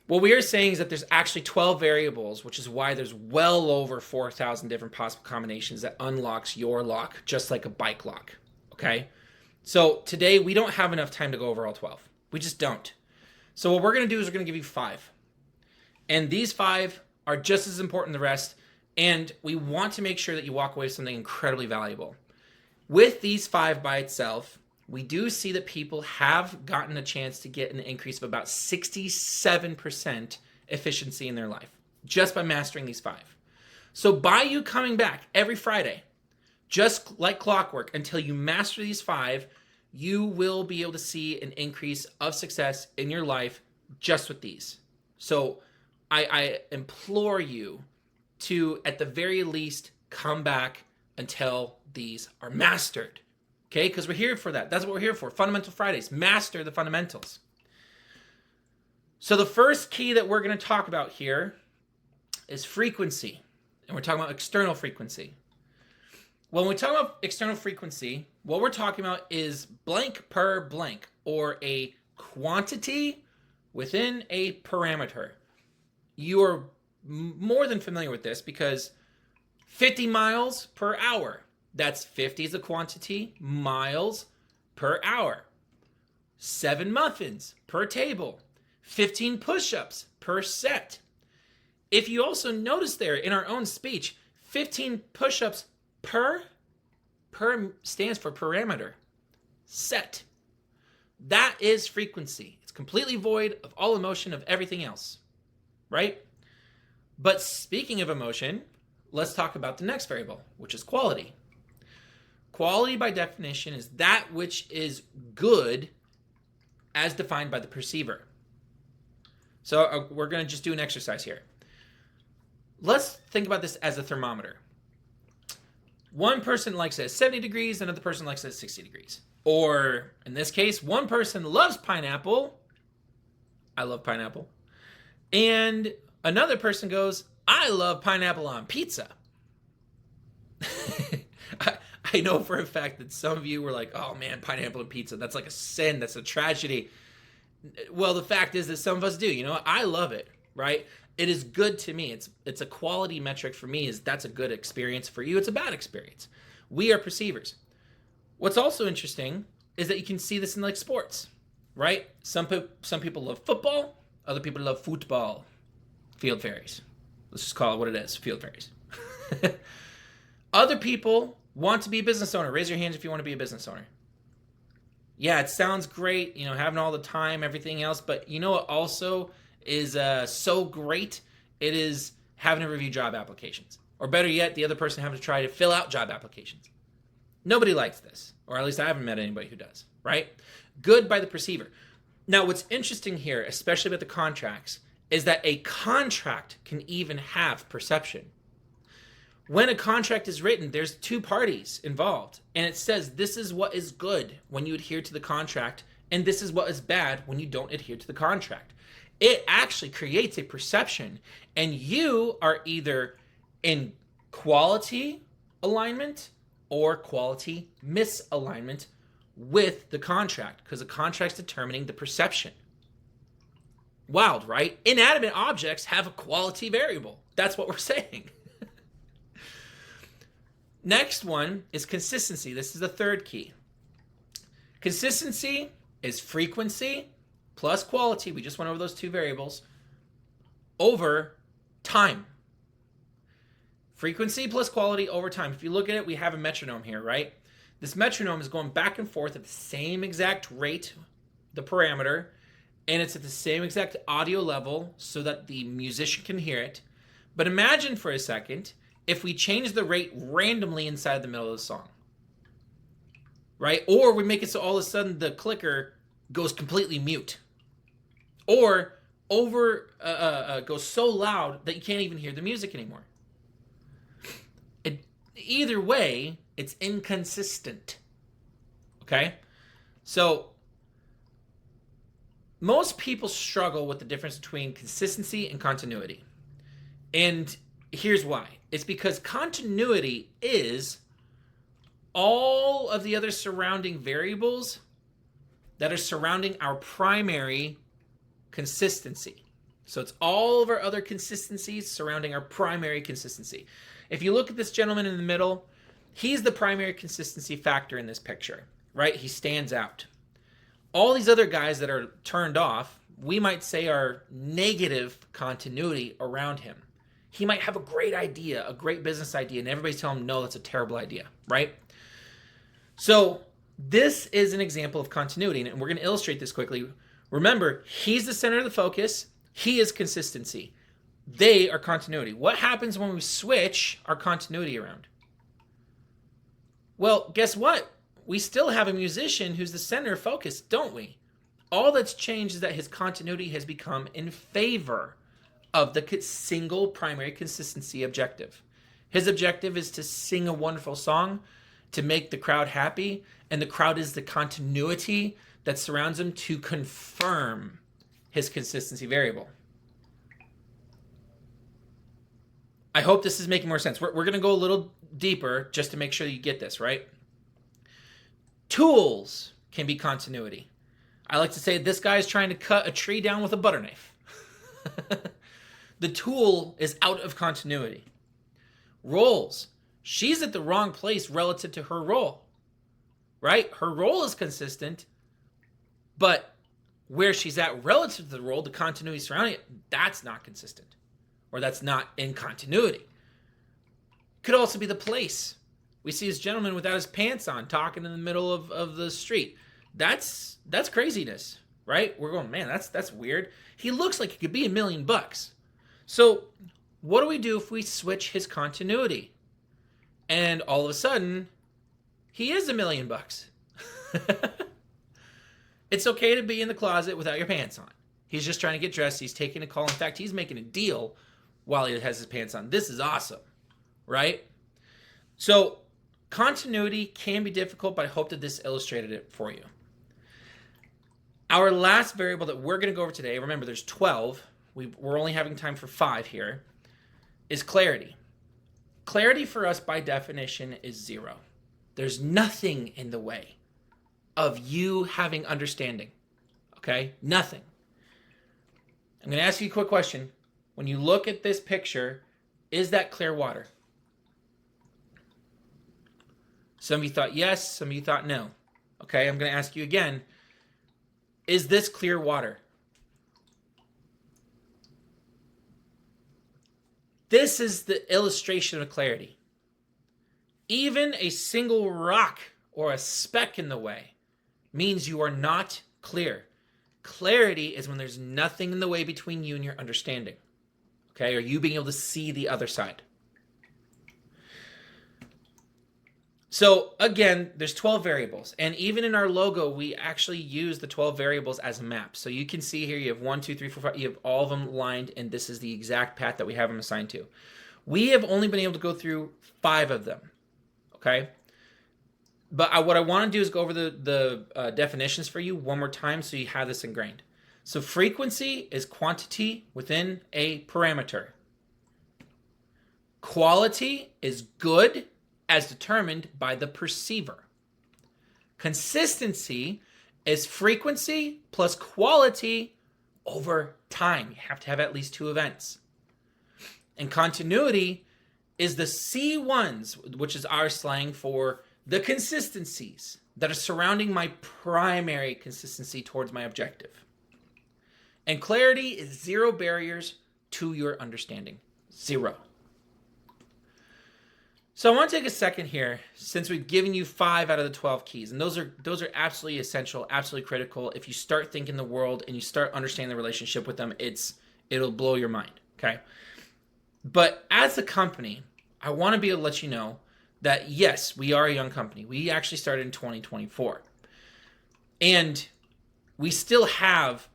What we are saying is that there's actually 12 variables, which is why there's well over 4,000 different possible combinations that unlocks your lock, just like a bike lock, okay? So today, we don't have enough time to go over all 12. We just don't. So what we're going to do is we're going to give you 5. And these 5 are just as important as the rest, and we want to make sure that you walk away with something incredibly valuable. With these 5 by itself, we do see that people have gotten a chance to get an increase of about 67% efficiency in their life just by mastering these 5. So by you coming back every Friday, just like clockwork, until you master these 5, you will be able to see an increase of success in your life just with these. So I implore you to, at the very least, come back until these are mastered. Okay, because we're here for that. That's what we're here for. Fundamental Fridays. Master the fundamentals. So the first key that we're going to talk about here is frequency. And we're talking about external frequency. When we talk about external frequency, what we're talking about is blank per blank, or a quantity within a parameter. You are more than familiar with this because 50 miles per hour. That's 50 is the quantity, miles per hour. 7 muffins per table. 15 push-ups per set. If you also notice there in our own speech, 15 push-ups per stands for parameter. Set. That is frequency. It's completely void of all emotion of everything else, right? But speaking of emotion, let's talk about the next variable, which is quality. Quality, by definition, is that which is good as defined by the perceiver. So we're going to just do an exercise here. Let's think about this as a thermometer. One person likes it at 70 degrees, another person likes it at 60 degrees. Or, in this case, one person loves pineapple. I love pineapple. And another person goes, I love pineapple on pizza. I know for a fact that some of you were like, oh man, pineapple and pizza, that's like a sin, that's a tragedy. Well, the fact is that some of us do. You know, I love it, right? It is good to me. It's a quality metric for me. Is that's a good experience. For you, it's a bad experience. We are perceivers. What's also interesting is that you can see this in like sports, right? Some people love football, other people love football. Field fairies. Let's just call it what it is, field fairies. Other people want to be a business owner. Raise your hands if you want to be a business owner. Yeah, it sounds great, you know, having all the time, everything else, but you know what also is so great? It is having to review job applications. Or better yet, the other person having to try to fill out job applications. Nobody likes this, or at least I haven't met anybody who does, right? Good by the perceiver. Now, what's interesting here, especially with the contracts, is that a contract can even have perception. When a contract is written, there's two parties involved, and it says this is what is good when you adhere to the contract, and this is what is bad when you don't adhere to the contract. It actually creates a perception, and you are either in quality alignment or quality misalignment with the contract, because the contract's determining the perception. Wild, right? Inanimate objects have a quality variable. That's what we're saying. Next one is consistency. This is the third key. Consistency is frequency plus quality. We just went over those two variables over time. Frequency plus quality over time. If you look at it, we have a metronome here, right? This metronome is going back and forth at the same exact rate, the parameter, and it's at the same exact audio level so that the musician can hear it. But imagine for a second if we change the rate randomly inside the middle of the song, right? Or we make it so all of a sudden the clicker goes completely mute, or goes so loud that you can't even hear the music anymore. Either way, it's inconsistent. Okay? So most people struggle with the difference between consistency and continuity. And here's why. It's because continuity is all of the other surrounding variables that are surrounding our primary consistency. So it's all of our other consistencies surrounding our primary consistency. If you look at this gentleman in the middle, he's the primary consistency factor in this picture, right? He stands out. All these other guys that are turned off, we might say are negative continuity around him. He might have a great idea, a great business idea, and everybody's telling him, no, that's a terrible idea, right? So this is an example of continuity, and we're going to illustrate this quickly. Remember, he's the center of the focus. He is consistency. They are continuity. What happens when we switch our continuity around? Well, guess what? We still have a musician who's the center of focus, don't we? All that's changed is that his continuity has become in favor of the single primary consistency objective. His objective is to sing a wonderful song, to make the crowd happy, and the crowd is the continuity that surrounds him to confirm his consistency variable. I hope this is making more sense. We're going to go a little deeper just to make sure you get this, right? Tools can be continuity. I like to say this guy is trying to cut a tree down with a butter knife. The tool is out of continuity. Roles. She's at the wrong place relative to her role, right? Her role is consistent, but where she's at relative to the role, the continuity surrounding it, that's not consistent, or that's not in continuity. Could also be the place. We see this gentleman without his pants on talking in the middle of the street. That's craziness, right? We're going, man, that's weird. He looks like he could be $1 million. So what do we do if we switch his continuity? And all of a sudden, he is $1 million. It's okay to be in the closet without your pants on. He's just trying to get dressed. He's taking a call. In fact, he's making a deal while he has his pants on. This is awesome, right? So continuity can be difficult, but I hope that this illustrated it for you. Our last variable that we're going to go over today, remember there's 12. We're only having time for 5 here, is clarity. Clarity for us by definition is 0. There's nothing in the way of you having understanding, okay? Nothing. I'm going to ask you a quick question. When you look at this picture, is that clear water? Some of you thought yes, some of you thought no. Okay, I'm going to ask you again. Is this clear water? This is the illustration of clarity. Even a single rock or a speck in the way means you are not clear. Clarity is when there's nothing in the way between you and your understanding. Okay, or you being able to see the other side. So again, there's 12 variables. And even in our logo, we actually use the 12 variables as a map. So you can see here, you have 1, 2, 3, 4, 5, you have all of them lined, and this is the exact path that we have them assigned to. We have only been able to go through 5 of them, okay? But what I want to do is go over the definitions for you one more time so you have this ingrained. So frequency is quantity within a parameter. Quality is good as determined by the perceiver. Consistency is frequency plus quality over time. You have to have at least 2 events. And continuity is the C1s, which is our slang for the consistencies that are surrounding my primary consistency towards my objective. And clarity is 0 barriers to your understanding. 0. So I want to take a second here, since we've given you 5 out of the 12 keys, and those are absolutely essential, absolutely critical. If you start thinking the world and you start understanding the relationship with them, it'll blow your mind, okay? But as a company, I want to be able to let you know that yes, we are a young company. We actually started in 2024. And we still have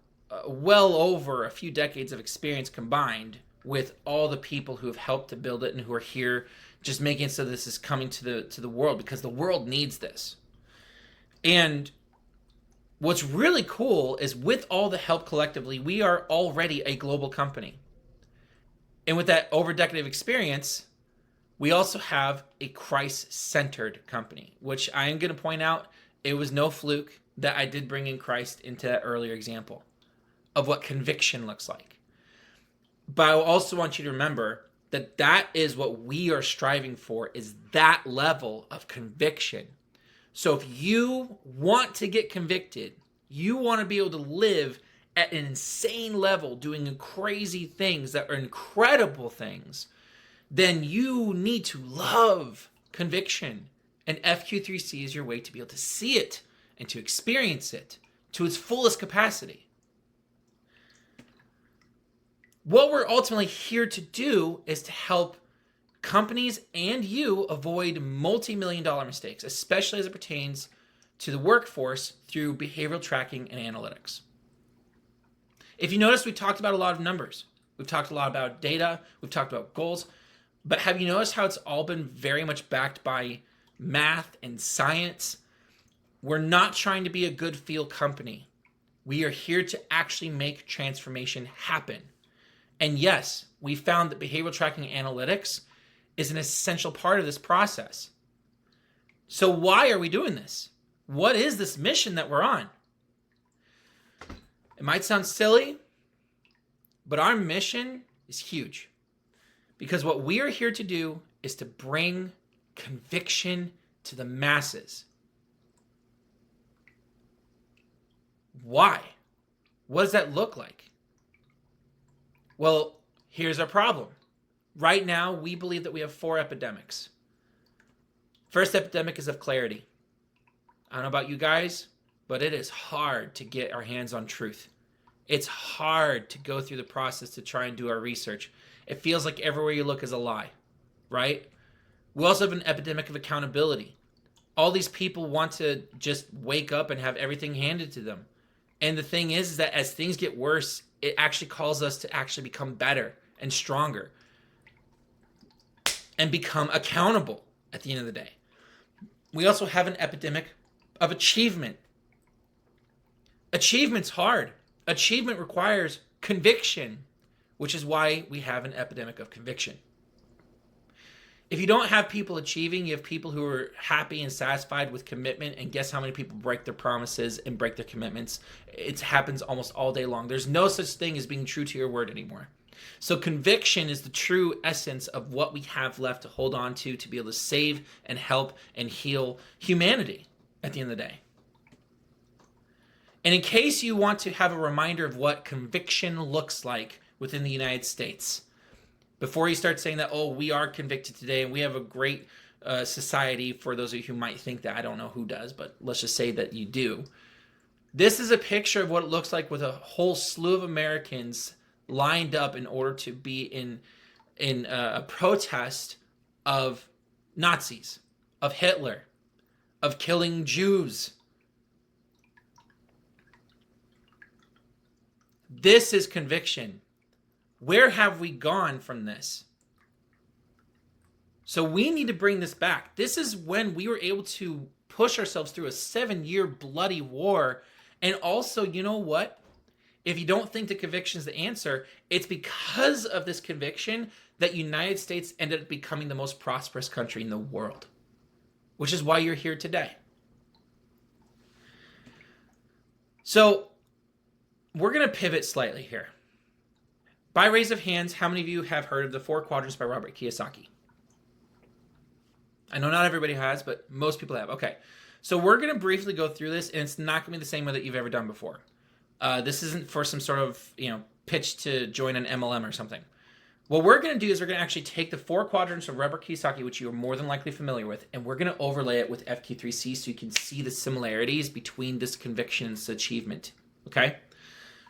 well over a few decades of experience combined with all the people who have helped to build it and who are here just making it so this is coming to the world, because the world needs this. And what's really cool is with all the help collectively, we are already a global company. And with that over decade of experience, we also have a Christ-centered company, which I am going to point out, it was no fluke that I did bring in Christ into that earlier example of what conviction looks like. But I also want you to remember that that is what we are striving for, is that level of conviction. So if you want to get convicted, you want to be able to live at an insane level, doing crazy things that are incredible things, then you need to love conviction. And FQ3C is your way to be able to see it and to experience it to its fullest capacity. What we're ultimately here to do is to help companies and you avoid multi-million-dollar mistakes, especially as it pertains to the workforce through behavioral tracking and analytics. If you notice, we talked about a lot of numbers. We've talked a lot about data. We've talked about goals. But have you noticed how it's all been very much backed by math and science? We're not trying to be a good feel company. We are here to actually make transformation happen. And yes, we found that behavioral tracking analytics is an essential part of this process. So why are we doing this? What is this mission that we're on? It might sound silly, but our mission is huge. Because what we are here to do is to bring conviction to the masses. Why? What does that look like? Well, here's our problem. Right now, we believe that we have 4 epidemics. First epidemic is of clarity. I don't know about you guys, but it is hard to get our hands on truth. It's hard to go through the process to try and do our research. It feels like everywhere you look is a lie, right? We also have an epidemic of accountability. All these people want to just wake up and have everything handed to them. And the thing is that as things get worse, it actually calls us to actually become better and stronger and become accountable at the end of the day. We also have an epidemic of achievement. Achievement's hard. Achievement requires conviction, which is why we have an epidemic of conviction. If you don't have people achieving, you have people who are happy and satisfied with commitment, and guess how many people break their promises and break their commitments? It happens almost all day long. There's no such thing as being true to your word anymore. So conviction is the true essence of what we have left to hold on to be able to save and help and heal humanity at the end of the day. And in case you want to have a reminder of what conviction looks like within the United States, before you start saying that, oh, we are convicted today and we have a great society, for those of you who might think that, I don't know who does, but let's just say that you do. This is a picture of what it looks like with a whole slew of Americans lined up in order to be in a protest of Nazis, of Hitler, of killing Jews. This is conviction. Where have we gone from this? So we need to bring this back. This is when we were able to push ourselves through a 7-year bloody war. And also, you know what? If you don't think the conviction is the answer, it's because of this conviction that United States ended up becoming the most prosperous country in the world, which is why you're here today. So we're going to pivot slightly here. By raise of hands, how many of you have heard of the 4 quadrants by Robert Kiyosaki? I know not everybody has, but most people have. Okay. So we're going to briefly go through this, and it's not going to be the same way that you've ever done before. This isn't for some sort of, pitch to join an MLM or something. What we're going to do is we're going to actually take the 4 quadrants of Robert Kiyosaki, which you're more than likely familiar with, and we're going to overlay it with FQ3C so you can see the similarities between this conviction and this achievement. Okay?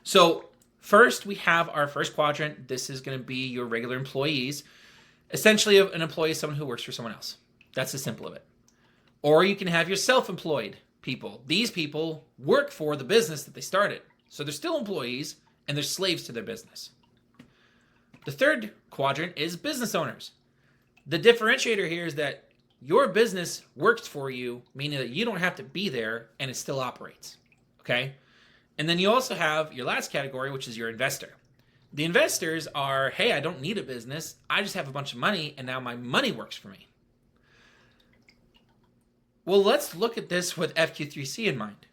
So first, we have our first quadrant. This is going to be your regular employees. Essentially, an employee is someone who works for someone else. That's the simple of it. Or you can have your self-employed people. These people work for the business that they started. So they're still employees, and they're slaves to their business. The third quadrant is business owners. The differentiator here is that your business works for you, meaning that you don't have to be there, and it still operates. Okay? And then you also have your last category, which is your investor. The investors are, hey, I don't need a business. I just have a bunch of money, and now my money works for me. Well, let's look at this with FQ3C in mind.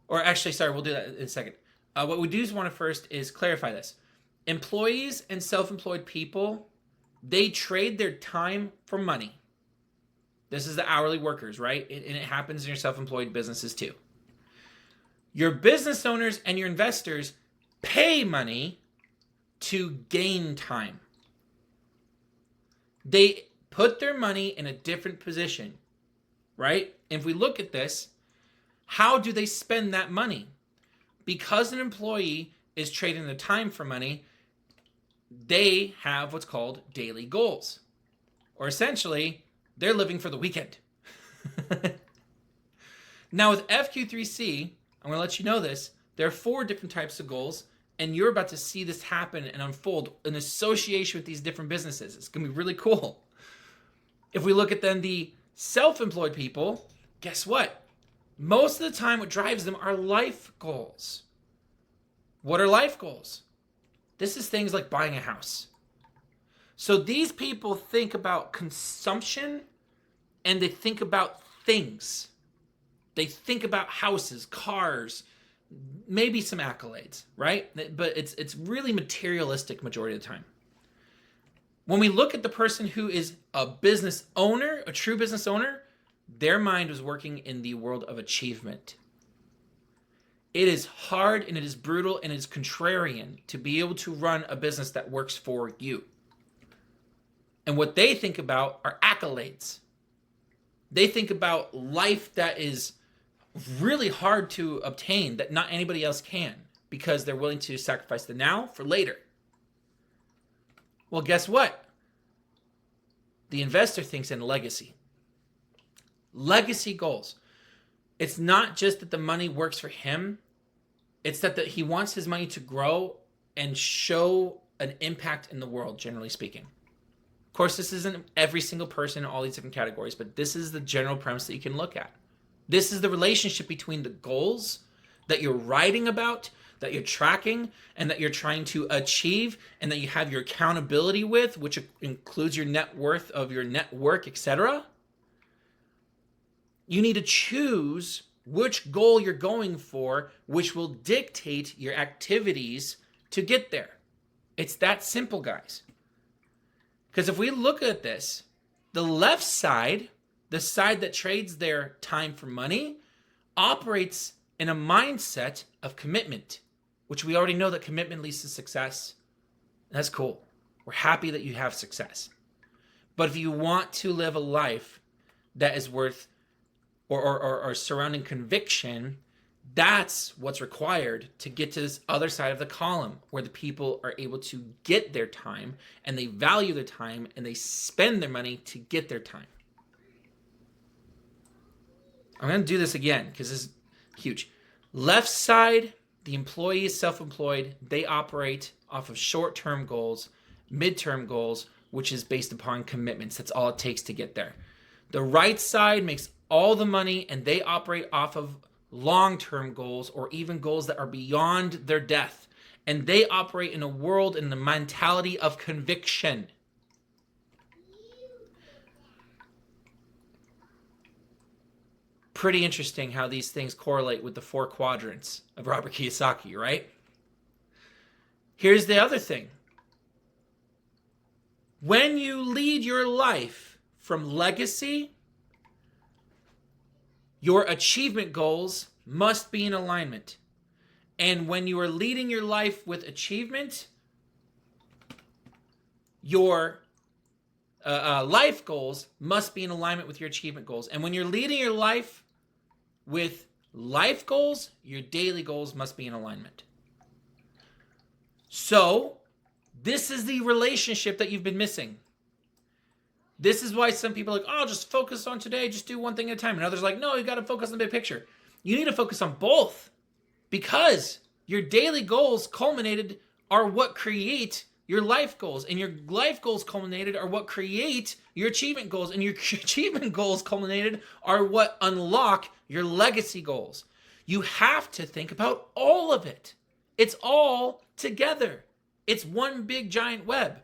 Or actually, sorry, we'll do that in a second. What we do is want to first is clarify this. Employees and self-employed people, they trade their time for money. This is the hourly workers, right? And it happens in your self-employed businesses too. Your business owners and your investors pay money to gain time. They put their money in a different position, right? If we look at this, how do they spend that money? Because an employee is trading their time for money, they have what's called daily goals. Or essentially, they're living for the weekend. Now with FQ3C, I'm going to let you know this, there are 4 different types of goals, and you're about to see this happen and unfold in association with these different businesses. It's going to be really cool. If we look at then the self-employed people, guess what? Most of the time what drives them are life goals. What are life goals? This is things like buying a house. So these people think about consumption and they think about things. They think about houses, cars, maybe some accolades, right? But it's really materialistic majority of the time. When we look at the person who is a business owner, a true business owner, their mind was working in the world of achievement. It is hard and it is brutal and it is contrarian to be able to run a business that works for you. And what they think about are accolades. They think about life that is really hard to obtain, that not anybody else can, because they're willing to sacrifice the now for later. Well, guess what? The investor thinks in legacy. Legacy goals. It's not just that the money works for him. It's that he wants his money to grow and show an impact in the world, generally speaking. Of course, this isn't every single person in all these different categories, but this is the general premise that you can look at. This is the relationship between the goals that you're writing about, that you're tracking, and that you're trying to achieve, and that you have your accountability with, which includes your net worth of your network, etc. You need to choose which goal you're going for, which will dictate your activities to get there. It's that simple, guys. Because if we look at this, the left side, the side that trades their time for money, operates in a mindset of commitment, which we already know that commitment leads to success. That's cool. We're happy that you have success. But if you want to live a life that is worth or surrounding conviction, that's what's required to get to this other side of the column, where the people are able to get their time and they value their time and they spend their money to get their time. I'm going to do this again because this is huge. Left side, the employee is self-employed. They operate off of short-term goals, mid-term goals, which is based upon commitments. That's all it takes to get there. The right side makes all the money, and they operate off of long-term goals or even goals that are beyond their death. And they operate in a world in the mentality of conviction. Pretty interesting how these things correlate with the 4 quadrants of Robert Kiyosaki, right? Here's the other thing. When you lead your life from legacy, your achievement goals must be in alignment. And when you are leading your life with achievement, your life goals must be in alignment with your achievement goals. And when you're leading your life with life goals, your daily goals must be in alignment. So, this is the relationship that you've been missing. This is why some people are like, oh, just focus on today, just do one thing at a time. And others are like, no, you got to focus on the big picture. You need to focus on both because your daily goals culminated are what create your life goals. And your life goals culminated are what create your achievement goals. And your achievement goals culminated are what unlock your legacy goals. You have to think about all of it. It's all together. It's one big giant web.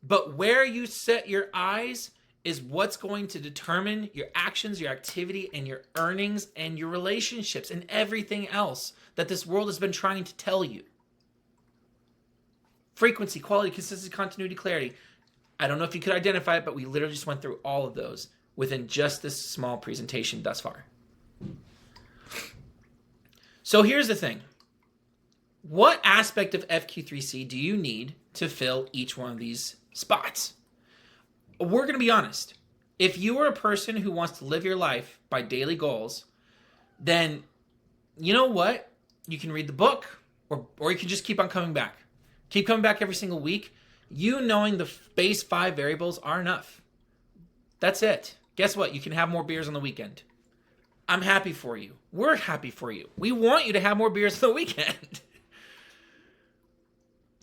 But where you set your eyes is what's going to determine your actions, your activity, and your earnings, and your relationships, and everything else that this world has been trying to tell you. Frequency, quality, consistency, continuity, clarity. I don't know if you could identify it, but we literally just went through all of those within just this small presentation thus far. So here's the thing. What aspect of FQ3C do you need to fill each one of these spots? We're going to be honest. If you are a person who wants to live your life by daily goals, then you know what? You can read the book or you can just keep on coming back. Keep coming back every single week. You knowing the base 5 variables are enough. That's it. Guess what? You can have more beers on the weekend. I'm happy for you. We're happy for you. We want you to have more beers on the weekend.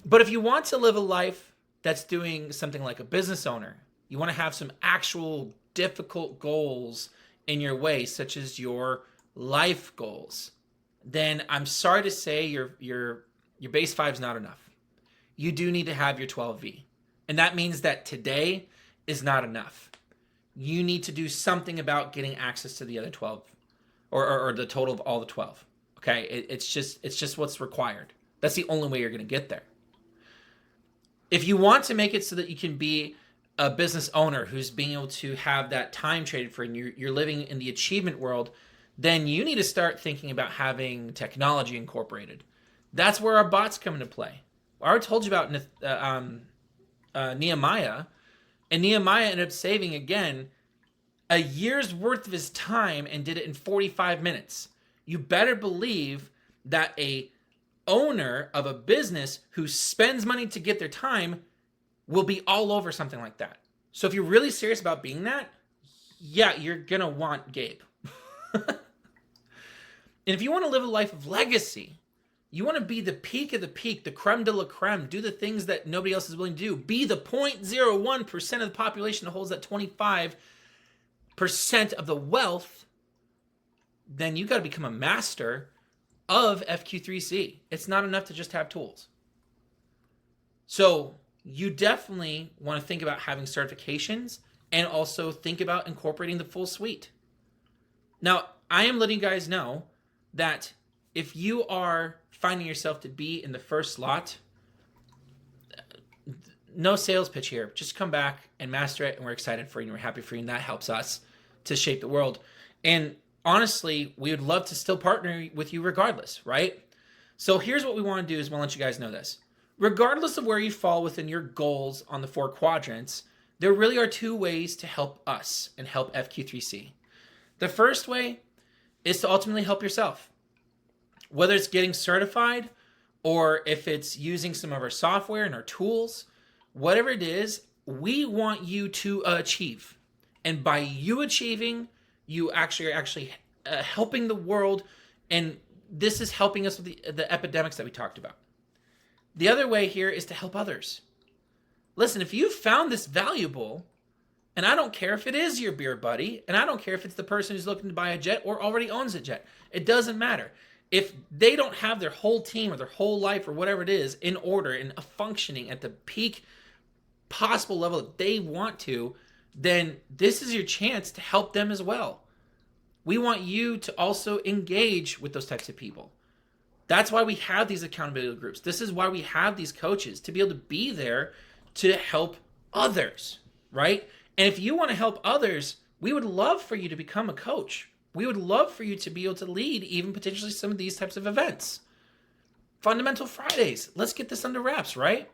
But if you want to live a life that's doing something like a business owner, you want to have some actual difficult goals in your way, such as your life goals, then I'm sorry to say your base 5 is not enough. You do need to have your 12V. And that means that today is not enough. You need to do something about getting access to the other 12 or the total of all the 12. Okay? It's just what's required. That's the only way you're going to get there. If you want to make it so that you can be a business owner who's being able to have that time traded for and you're living in the achievement world, then you need to start thinking about having technology incorporated. That's where our bots come into play. I already told you about Nehemiah, and Nehemiah ended up saving, again, a year's worth of his time and did it in 45 minutes. You better believe that a owner of a business who spends money to get their time will be all over something like that. So if you're really serious about being that, yeah, you're going to want Gabe. And if you want to live a life of legacy, you want to be the peak of the peak, the creme de la creme, do the things that nobody else is willing to do, be the 0.01% of the population that holds that 25% of the wealth, then you got to become a master of FQ3C. It's not enough to just have tools. So you definitely want to think about having certifications and also think about incorporating the full suite. Now, I am letting you guys know that if you are finding yourself to be in the first slot, no sales pitch here. Just come back and master it, and we're excited for you, and we're happy for you, and that helps us to shape the world. And honestly, we would love to still partner with you regardless, right? So here's what we want to do is we'll let you guys know this. Regardless of where you fall within your goals on the 4 quadrants, there really are 2 ways to help us and help FQ3C. The first way is to ultimately help yourself. Whether it's getting certified or if it's using some of our software and our tools, whatever it is, we want you to achieve. And by you achieving, you actually helping the world, and this is helping us with the epidemics that we talked about. The other way here is to help others. Listen, if you found this valuable, and I don't care if it is your beer buddy, and I don't care if it's the person who's looking to buy a jet or already owns a jet, it doesn't matter. If they don't have their whole team or their whole life or whatever it is in order and functioning at the peak possible level that they want to, then this is your chance to help them as well. We want you to also engage with those types of people. That's why we have these accountability groups. This is why we have these coaches, to be able to be there to help others, right? And if you want to help others, we would love for you to become a coach. We would love for you to be able to lead even potentially some of these types of events. Fundamental Fridays. Let's get this under wraps, right?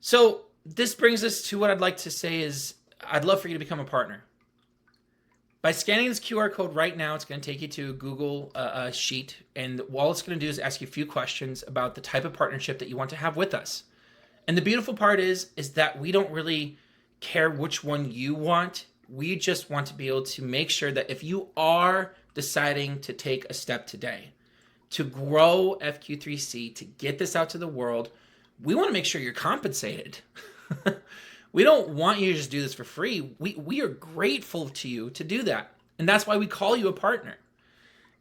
So this brings us to what I'd like to say is I'd love for you to become a partner. By scanning this QR code right now, it's going to take you to a Google sheet, and all it's going to do is ask you a few questions about the type of partnership that you want to have with us. And the beautiful part is that we don't really care which one you want. We just want to be able to make sure that if you are deciding to take a step today to grow FQ3C, to get this out to the world, we want to make sure you're compensated. We don't want you to just do this for free. We are grateful to you to do that. And that's why we call you a partner.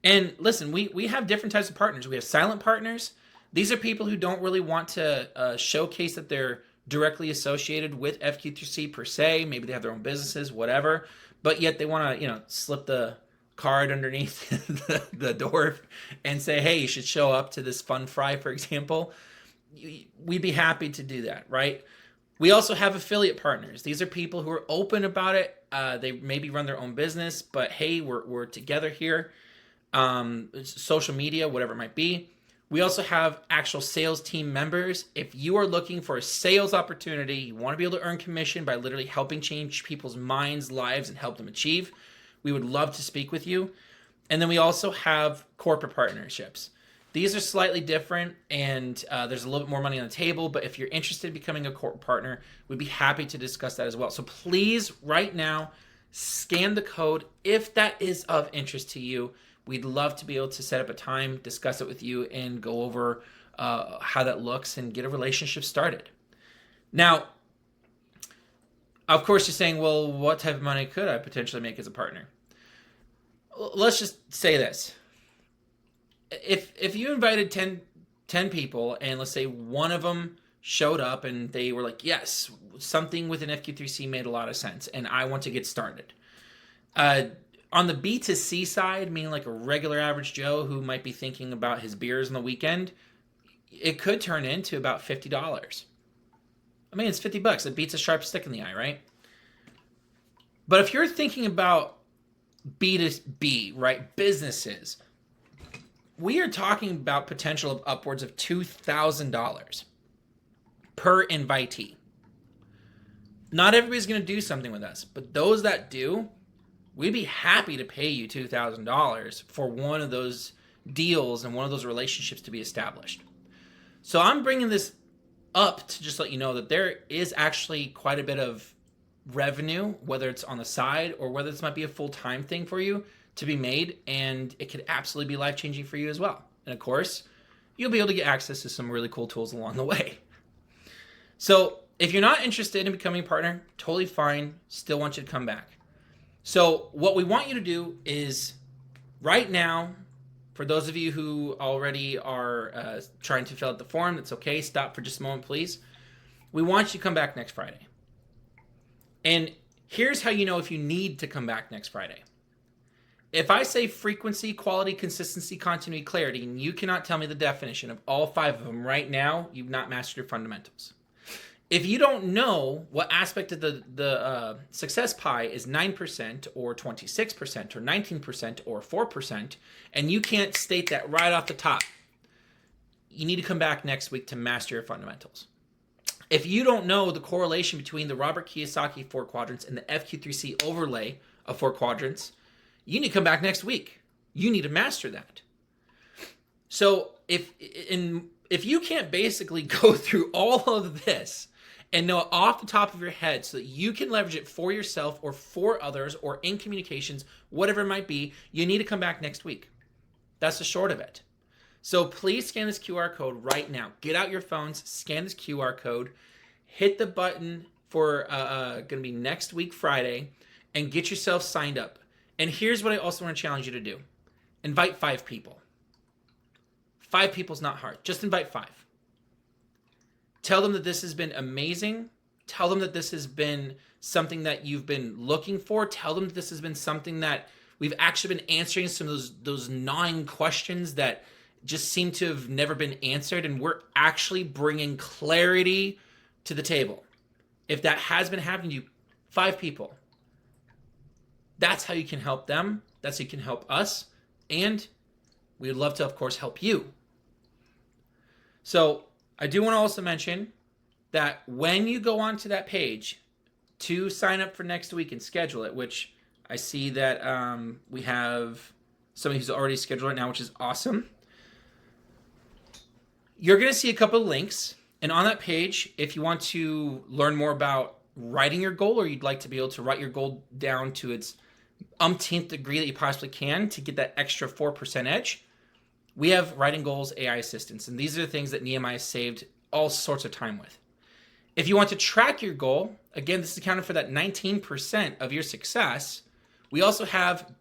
And listen, we have different types of partners. We have silent partners. These are people who don't really want to showcase that they're directly associated with FQ3C per se. Maybe they have their own businesses, whatever. But yet they want to, slip the card underneath the door and say, hey, you should show up to this FunFri, for example. We'd be happy to do that, right? We also have affiliate partners. These are people who are open about it. They maybe run their own business, but hey, we're together here. Social media, whatever it might be. We also have actual sales team members. If you are looking for a sales opportunity, you want to be able to earn commission by literally helping change people's minds, lives, and help them achieve, we would love to speak with you. And then we also have corporate partnerships. These are slightly different, and there's a little bit more money on the table, but if you're interested in becoming a corporate partner, we'd be happy to discuss that as well. So please, right now, scan the code. If that is of interest to you, we'd love to be able to set up a time, discuss it with you, and go over how that looks and get a relationship started. Now, of course, you're saying, well, what type of money could I potentially make as a partner? Let's just say this. If you invited 10 people, and let's say one of them showed up and they were like, yes, something with an FQ3C made a lot of sense, and I want to get started. On the B2C side, meaning like a regular average Joe who might be thinking about his beers on the weekend, it could turn into about $50. I mean, it's $50. It beats a sharp stick in the eye, right? But if you're thinking about B2B, right, businesses, we are talking about potential of upwards of $2,000 per invitee. Not everybody's going to do something with us, but those that do, we'd be happy to pay you $2,000 for one of those deals and one of those relationships to be established. So I'm bringing this up to just let you know that there is actually quite a bit of revenue, whether it's on the side or whether this might be a full-time thing for you, to be made, and it could absolutely be life-changing for you as well. And of course, you'll be able to get access to some really cool tools along the way. So if you're not interested in becoming a partner, totally fine. Still want you to come back. So what we want you to do is right now, for those of you who already are trying to fill out the form, that's okay. Stop for just a moment, please. We want you to come back next Friday. And here's how you know if you need to come back next Friday. If I say frequency, quality, consistency, continuity, clarity, and you cannot tell me the definition of all 5 of them right now, you've not mastered your fundamentals. If you don't know what aspect of the success pie is 9% or 26% or 19% or 4%, and you can't state that right off the top, you need to come back next week to master your fundamentals. If you don't know the correlation between the Robert Kiyosaki 4 quadrants and the FQ3C overlay of 4 quadrants, you need to come back next week. You need to master that. So if you can't basically go through all of this and know it off the top of your head so that you can leverage it for yourself or for others or in communications, whatever it might be, you need to come back next week. That's the short of it. So please scan this QR code right now. Get out your phones, scan this QR code, hit the button for going to be next week, Friday, and get yourself signed up. And here's what I also want to challenge you to do. Invite 5 people. 5 people is not hard. Just invite 5. Tell them that this has been amazing. Tell them that this has been something that you've been looking for. Tell them that this has been something that we've actually been answering some of those gnawing questions that just seem to have never been answered, and we're actually bringing clarity to the table. If that has been happening to you, 5 people. That's how you can help them. That's how you can help us. And we'd love to, of course, help you. So I do want to also mention that when you go onto that page to sign up for next week and schedule it, which I see that we have somebody who's already scheduled it now, which is awesome. You're going to see a couple of links. And on that page, if you want to learn more about writing your goal, or you'd like to be able to write your goal down to its umpteenth degree that you possibly can to get that extra 4% edge, we have Writing Goals AI Assistance. And these are the things that Nehemiah saved all sorts of time with. If you want to track your goal, again, this is accounted for that 19% of your success. We also have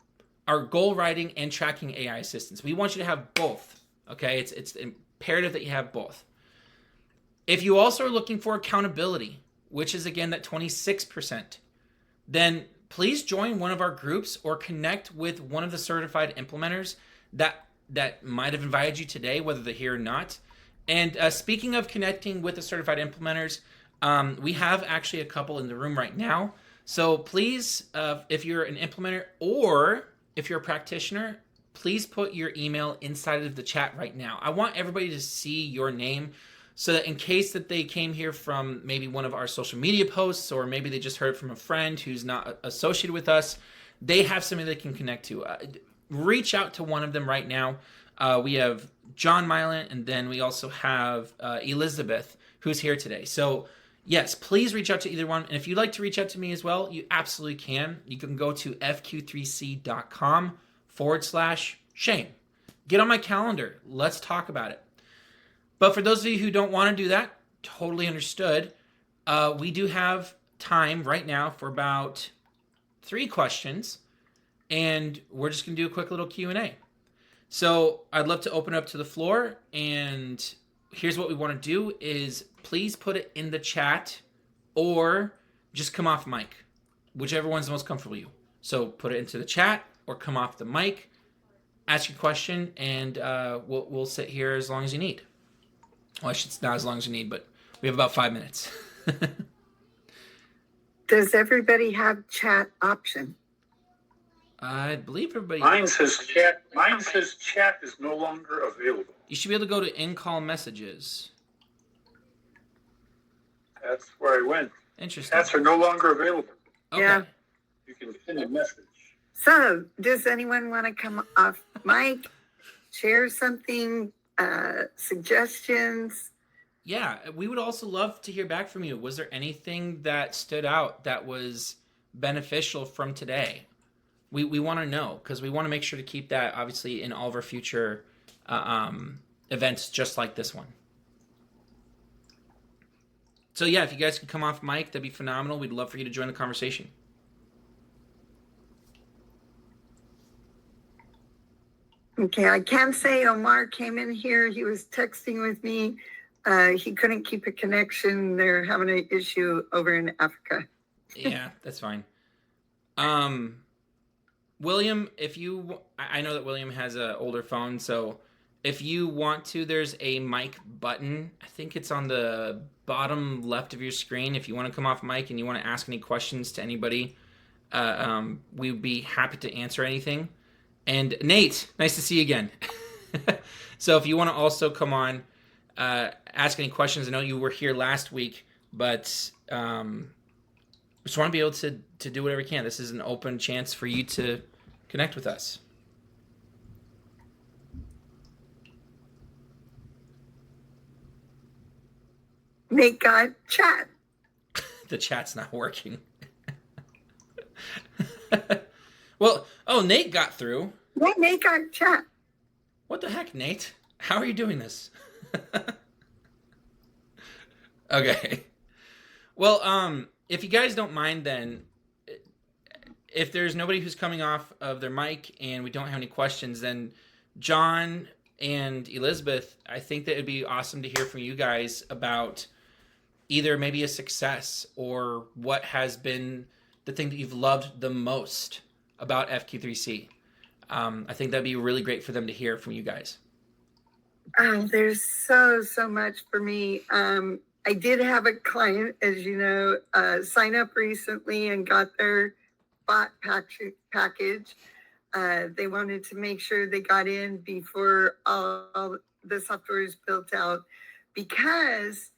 our goal writing and tracking AI assistance. We want you to have both. Okay, it's imperative that you have both. If you also are looking for accountability, which is again that 26%, then please join one of our groups or connect with one of the certified implementers that might have invited you today, whether they're here or not. And speaking of connecting with the certified implementers, we have actually a couple in the room right now. So please, if you're an implementer or if you're a practitioner, please put your email inside of the chat right now. I want everybody to see your name so that in case that they came here from maybe one of our social media posts, or maybe they just heard from a friend who's not associated with us, they have somebody they can connect to. Reach out to one of them right now. We have John Mylan, and then we also have Elizabeth, who's here today. So yes, please reach out to either one. And if you'd like to reach out to me as well, you absolutely can. You can go to fq3c.com/Shane. Get on my calendar. Let's talk about it. But for those of you who don't want to do that, totally understood. We do have time right now for about 3 questions, and we're just going to do a quick little Q&A. So I'd love to open up to the floor, and here's what we want to do is please put it in the chat or just come off mic, whichever one's the most comfortable to you. So put it into the chat or come off the mic, ask your question, and we'll sit here as long as you need. Well, it's not as long as you need, but we have about 5 minutes. Does everybody have chat option? I believe everybody... Mine says chat is no longer available. You should be able to go to in-call messages. That's where I went. Interesting. Chats are no longer available. Okay. Yeah. You can send a message. So, does anyone want to come off mic, share something, suggestions? Yeah, we would also love to hear back from you. Was there anything that stood out that was beneficial from today? We want to know, because we want to make sure to keep that obviously in all of our future events just like this one. So yeah, if you guys could come off mic, that'd be phenomenal. We'd love for you to join the conversation. Okay, I can say Omar came in here. He was texting with me. He couldn't keep a connection. They're having an issue over in Africa. Yeah, that's fine. William, I know that William has an older phone, so if you want to, there's a mic button. I think it's on the bottom left of your screen. If you want to come off mic and you want to ask any questions to anybody, we would be happy to answer anything. And Nate, nice to see you again. So if you want to also come on, ask any questions. I know you were here last week, but just want to be able to do whatever you can. This is an open chance for you to connect with us. Nate got chat. the chat's not working. Well, oh, Nate got through. Yeah, Nate got chat. What the heck, Nate? How are you doing this? Okay. Well, if you guys don't mind, then if there's nobody who's coming off of their mic and we don't have any questions, then John and Elizabeth, I think that it'd be awesome to hear from you guys about either maybe a success or what has been the thing that you've loved the most about FQ3C. I think that'd be really great for them to hear from you guys. There's so much for me. I did have a client, as you know, sign up recently and got their bot package. They wanted to make sure they got in before all the software is built out, because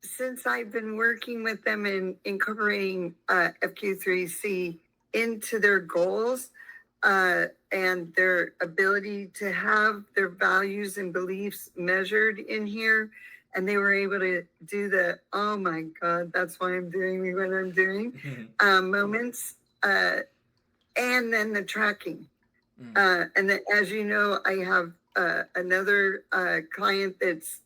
since I've been working with them and incorporating FQ3C into their goals and their ability to have their values and beliefs measured in here, and they were able to do the, oh my God, that's why I'm doing what I'm doing moments, and then the tracking. And then, as you know, I have another client that's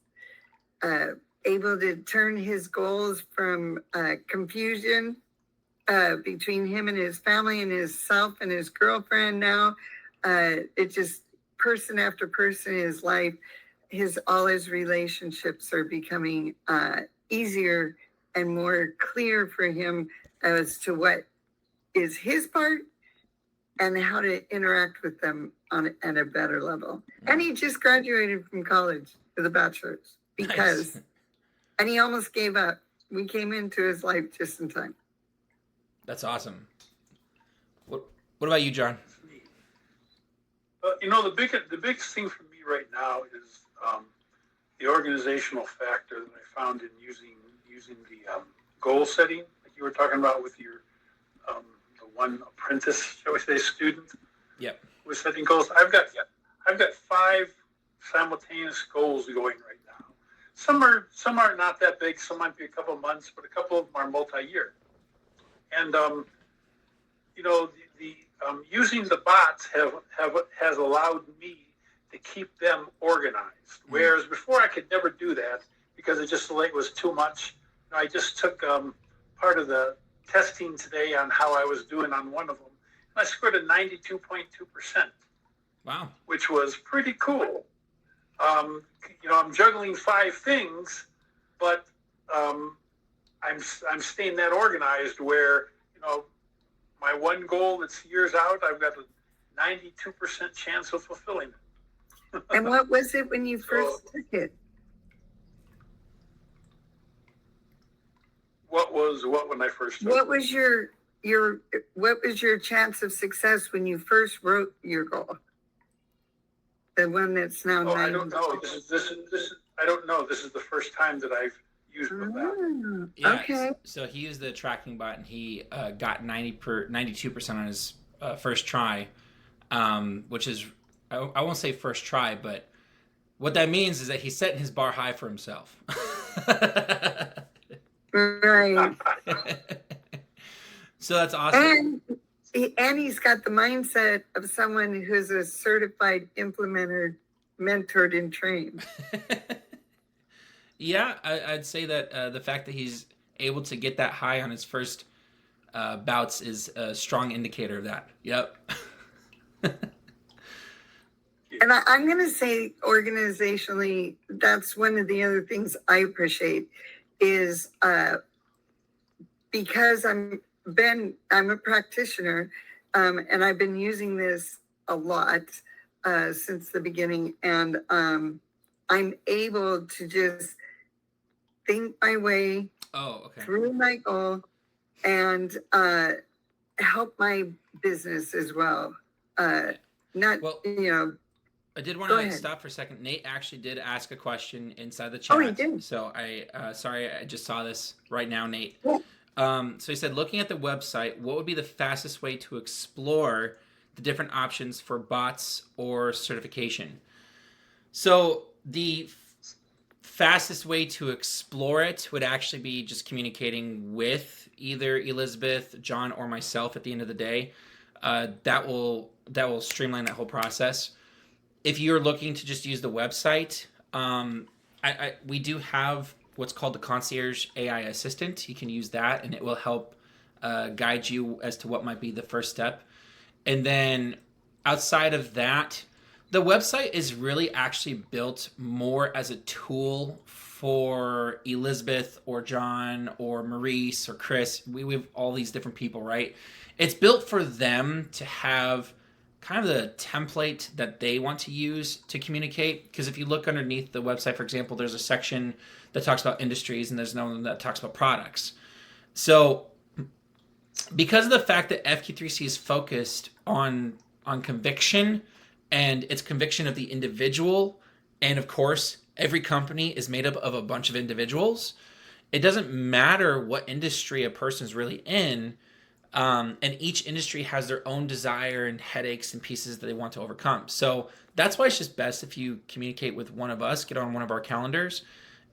able to turn his goals from confusion between him and his family and himself and his girlfriend now. It just, person after person in his life, all his relationships are becoming easier and more clear for him as to what is his part and how to interact with them at a better level. And he just graduated from college with a bachelor's because, Nice. and he almost gave up. We came into his life just in time. That's awesome. What about you, John? The biggest thing for me right now is the organizational factor that I found in using the goal setting, like you were talking about with your the one apprentice, shall we say, student. Yep. With setting goals. I've got 5 simultaneous goals going right now. Some are not that big. Some might be a couple of months, but a couple of them are multi-year. And using the bots has allowed me to keep them organized. Whereas before I could never do that because it was too much. I just took part of the testing today on how I was doing on one of them, and I scored a 92.2%. Wow. Which was pretty cool. I'm juggling 5 things, but I'm staying that organized where, my one goal that's years out, I've got a 92% chance of fulfilling it. And what was it when you first took it? What when I first took it? What was your chance of success when you first wrote your goal? The one that's now 90. I don't know. I don't know. This is the first time that I've used that. Yeah, okay. So he used the tracking bot and he got 92% on his first try, which is, I won't say first try, but what that means is that he's setting his bar high for himself. Right. So that's awesome. And he's got the mindset of someone who's a certified implementer, mentored and trained. Yeah, I'd say that the fact that he's able to get that high on his first bouts is a strong indicator of that. Yep. And I'm going to say organizationally, that's one of the other things I appreciate is because I'm a practitioner and I've been using this a lot since the beginning, and I'm able to just think my way through my goal and help my business as well. I did want to stop for a second. Nate actually did ask a question inside the chat. Oh, he did. So sorry, I just saw this right now, Nate. Yeah. So he said, looking at the website, what would be the fastest way to explore the different options for bots or certification? So the fastest way to explore it would actually be just communicating with either Elizabeth, John, or myself at the end of the day. That will streamline that whole process. If you're looking to just use the website, we do have what's called the Concierge AI Assistant. You can use that, and it will help guide you as to what might be the first step. And then outside of that, the website is really actually built more as a tool for Elizabeth or John or Maurice or Chris. We have all these different people, right? It's built for them to have kind of the template that they want to use to communicate. Because if you look underneath the website, for example, there's a section that talks about industries and there's another one that talks about products. So because of the fact that FQ3C is focused on conviction, and it's conviction of the individual, and of course, every company is made up of a bunch of individuals. It doesn't matter what industry a person's really in, and each industry has their own desire and headaches and pieces that they want to overcome. So that's why it's just best if you communicate with one of us, get on one of our calendars,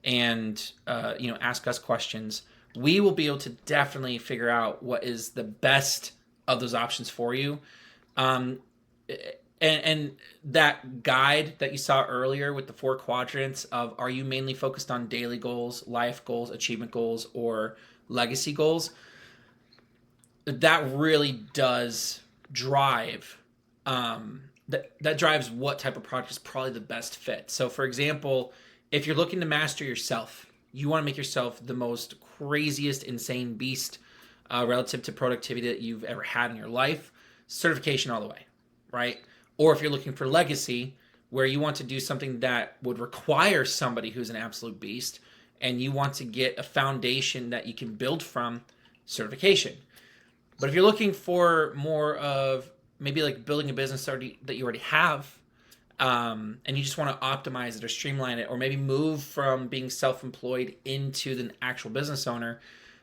and ask us questions. We will be able to definitely figure out what is the best of those options for you. And that guide that you saw earlier with the 4 quadrants of, are you mainly focused on daily goals, life goals, achievement goals, or legacy goals? That really does drive, that drives what type of project is probably the best fit. So for example, if you're looking to master yourself, you want to make yourself the most craziest, insane beast relative to productivity that you've ever had in your life, certification all the way, right? Or if you're looking for legacy, where you want to do something that would require somebody who's an absolute beast, and you want to get a foundation that you can build from, certification. But if you're looking for more of maybe like building a business that you already have, and you just want to optimize it or streamline it, or maybe move from being self-employed into the actual business owner,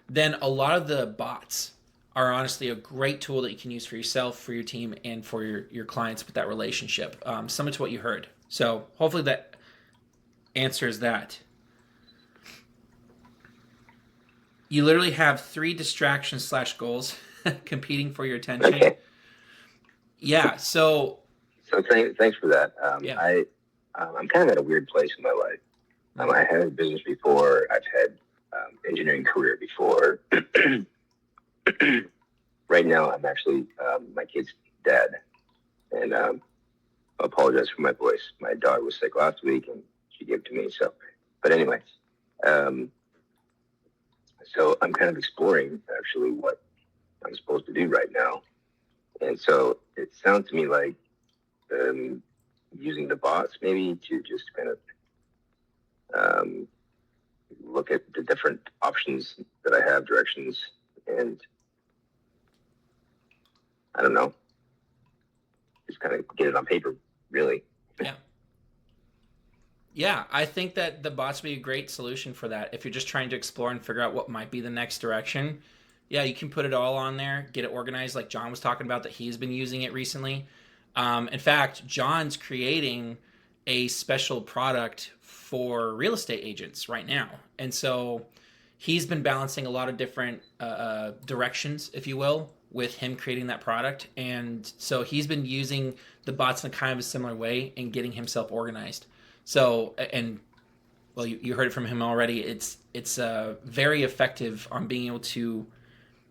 then a lot of the bots are honestly a great tool that you can use for yourself, for your team, and for your clients with that relationship, similar to what you heard. So hopefully that answers that. You literally have 3 distractions / goals competing for your attention. Okay. Yeah, so thanks for that. Yeah. I'm kind of at a weird place in my life. I had a business before. I've had engineering career before. Right now, I'm actually my kid's dad, and I apologize for my voice. My dog was sick last week, and she gave it to me. So, but anyway, so I'm kind of exploring actually what I'm supposed to do right now, and so it sounds to me like using the bots maybe to just kind of look at the different options that I have, directions, and I don't know, just kind of get it on paper, really. Yeah, I think that the bots would be a great solution for that. If you're just trying to explore and figure out what might be the next direction, yeah, you can put it all on there, get it organized like John was talking about, that he's been using it recently. In fact, John's creating a special product for real estate agents right now. And so he's been balancing a lot of different directions, if you will, with him creating that product. And so he's been using the bots in a kind of a similar way and getting himself organized. So, and well, you heard it from him already. It's very effective on being able to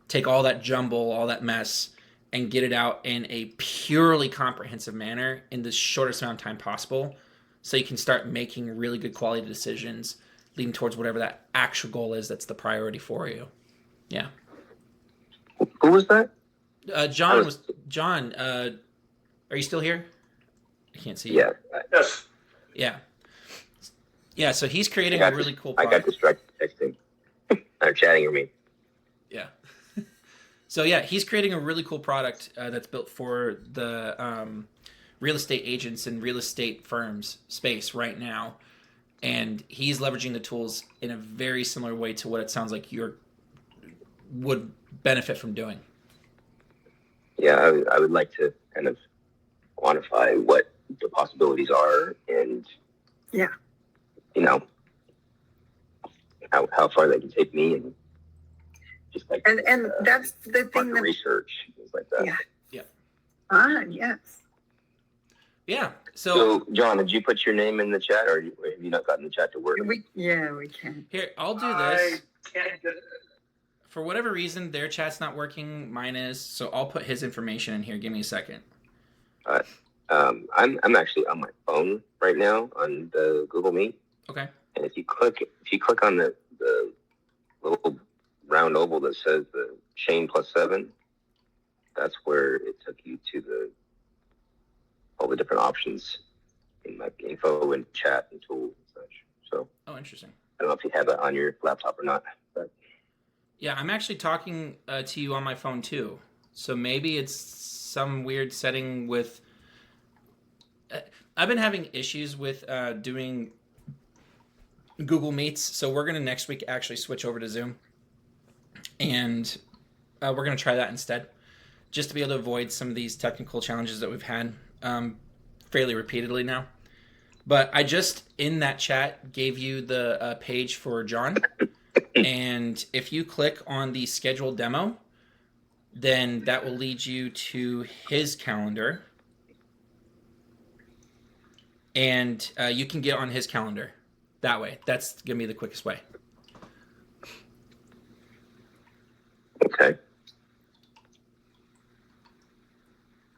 take all that jumble, all that mess, and get it out in a purely comprehensive manner in the shortest amount of time possible, so you can start making really good quality decisions leading towards whatever that actual goal is that's the priority for you. Yeah. Who was that? John, are you still here? I can't see you. Yeah. Yes. Yeah, so he's creating a really cool product. I got distracted texting. I'm chatting with me. Yeah. So yeah, he's creating a really cool product that's built for the real estate agents and real estate firms space right now. And he's leveraging the tools in a very similar way to what it sounds like you would benefit from doing. Yeah, I would like to kind of quantify what the possibilities are, and how far they can take me, and just like And that's the thing market that research, things like that. yeah. Yeah. Yes. Yeah. So, John, did you put your name in the chat, or have you not gotten the chat to work? We can. Here, I'll do I this. can't get For whatever reason, their chat's not working. Mine is. So I'll put his information in here. Give me a second. I'm actually on my phone right now on the Google Meet. Okay. And if you click on the little round oval that says the Shane +7, that's where it took you to all the different options in like info and chat and tools and such. So Oh, interesting. I don't know if you have that on your laptop or not, but Yeah, I'm actually talking to you on my phone too. So maybe it's some weird setting with. I've been having issues with doing Google Meets, so we're gonna next week actually switch over to Zoom, and we're gonna try that instead, just to be able to avoid some of these technical challenges that we've had fairly repeatedly now. But I just in that chat gave you the page for John, and if you click on the scheduled demo, then that will lead you to his calendar, and you can get on his calendar that way. That's gonna be the quickest way. okay.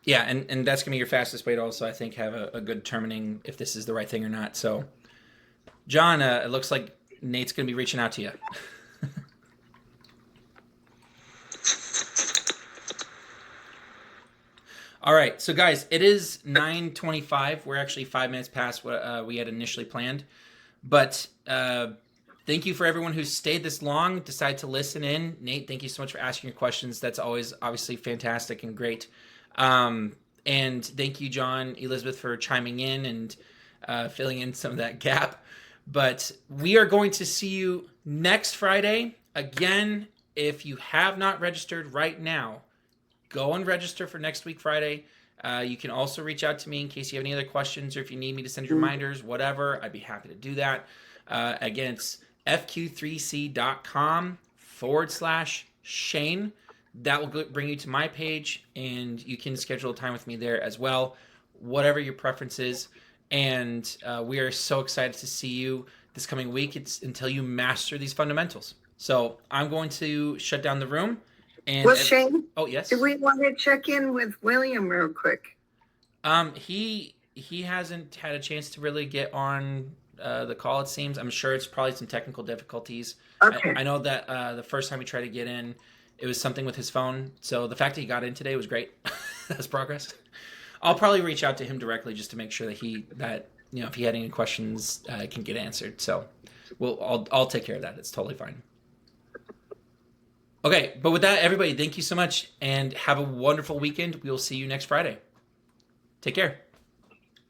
Yeah, and that's gonna be your fastest way to also, I think, have a good determining if this is the right thing or not. So, John, it looks like Nate's gonna be reaching out to you. All right, so guys, it is 9:25. We're actually 5 minutes past what we had initially planned, but thank you for everyone who stayed this long, decided to listen in. Nate, thank you so much for asking your questions. That's always obviously fantastic and great. And thank you, John, Elizabeth, for chiming in and filling in some of that gap. But we are going to see you next Friday. Again, if you have not registered right now, go and register for next week, Friday. You can also reach out to me in case you have any other questions or if you need me to send you reminders, whatever. I'd be happy to do that. Again, it's FQ3C.com/Shane. That will bring you to my page, and you can schedule a time with me there as well, whatever your preference is. And we are so excited to see you this coming week. It's until you master these fundamentals. So I'm going to shut down the room. And Well, Shane, oh yes, do we want to check in with William real quick? He hasn't had a chance to really get on the call. It seems. I'm sure it's probably some technical difficulties. Okay. I know that the first time we tried to get in, it was something with his phone. So the fact that he got in today was great. That's progress. I'll probably reach out to him directly just to make sure that if he had any questions, can get answered. So I'll take care of that. It's totally fine. Okay, but with that, everybody, thank you so much and have a wonderful weekend. We will see you next Friday. Take care.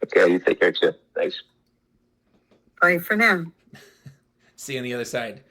Okay, you take care too. Thanks. Bye for now. See you on the other side.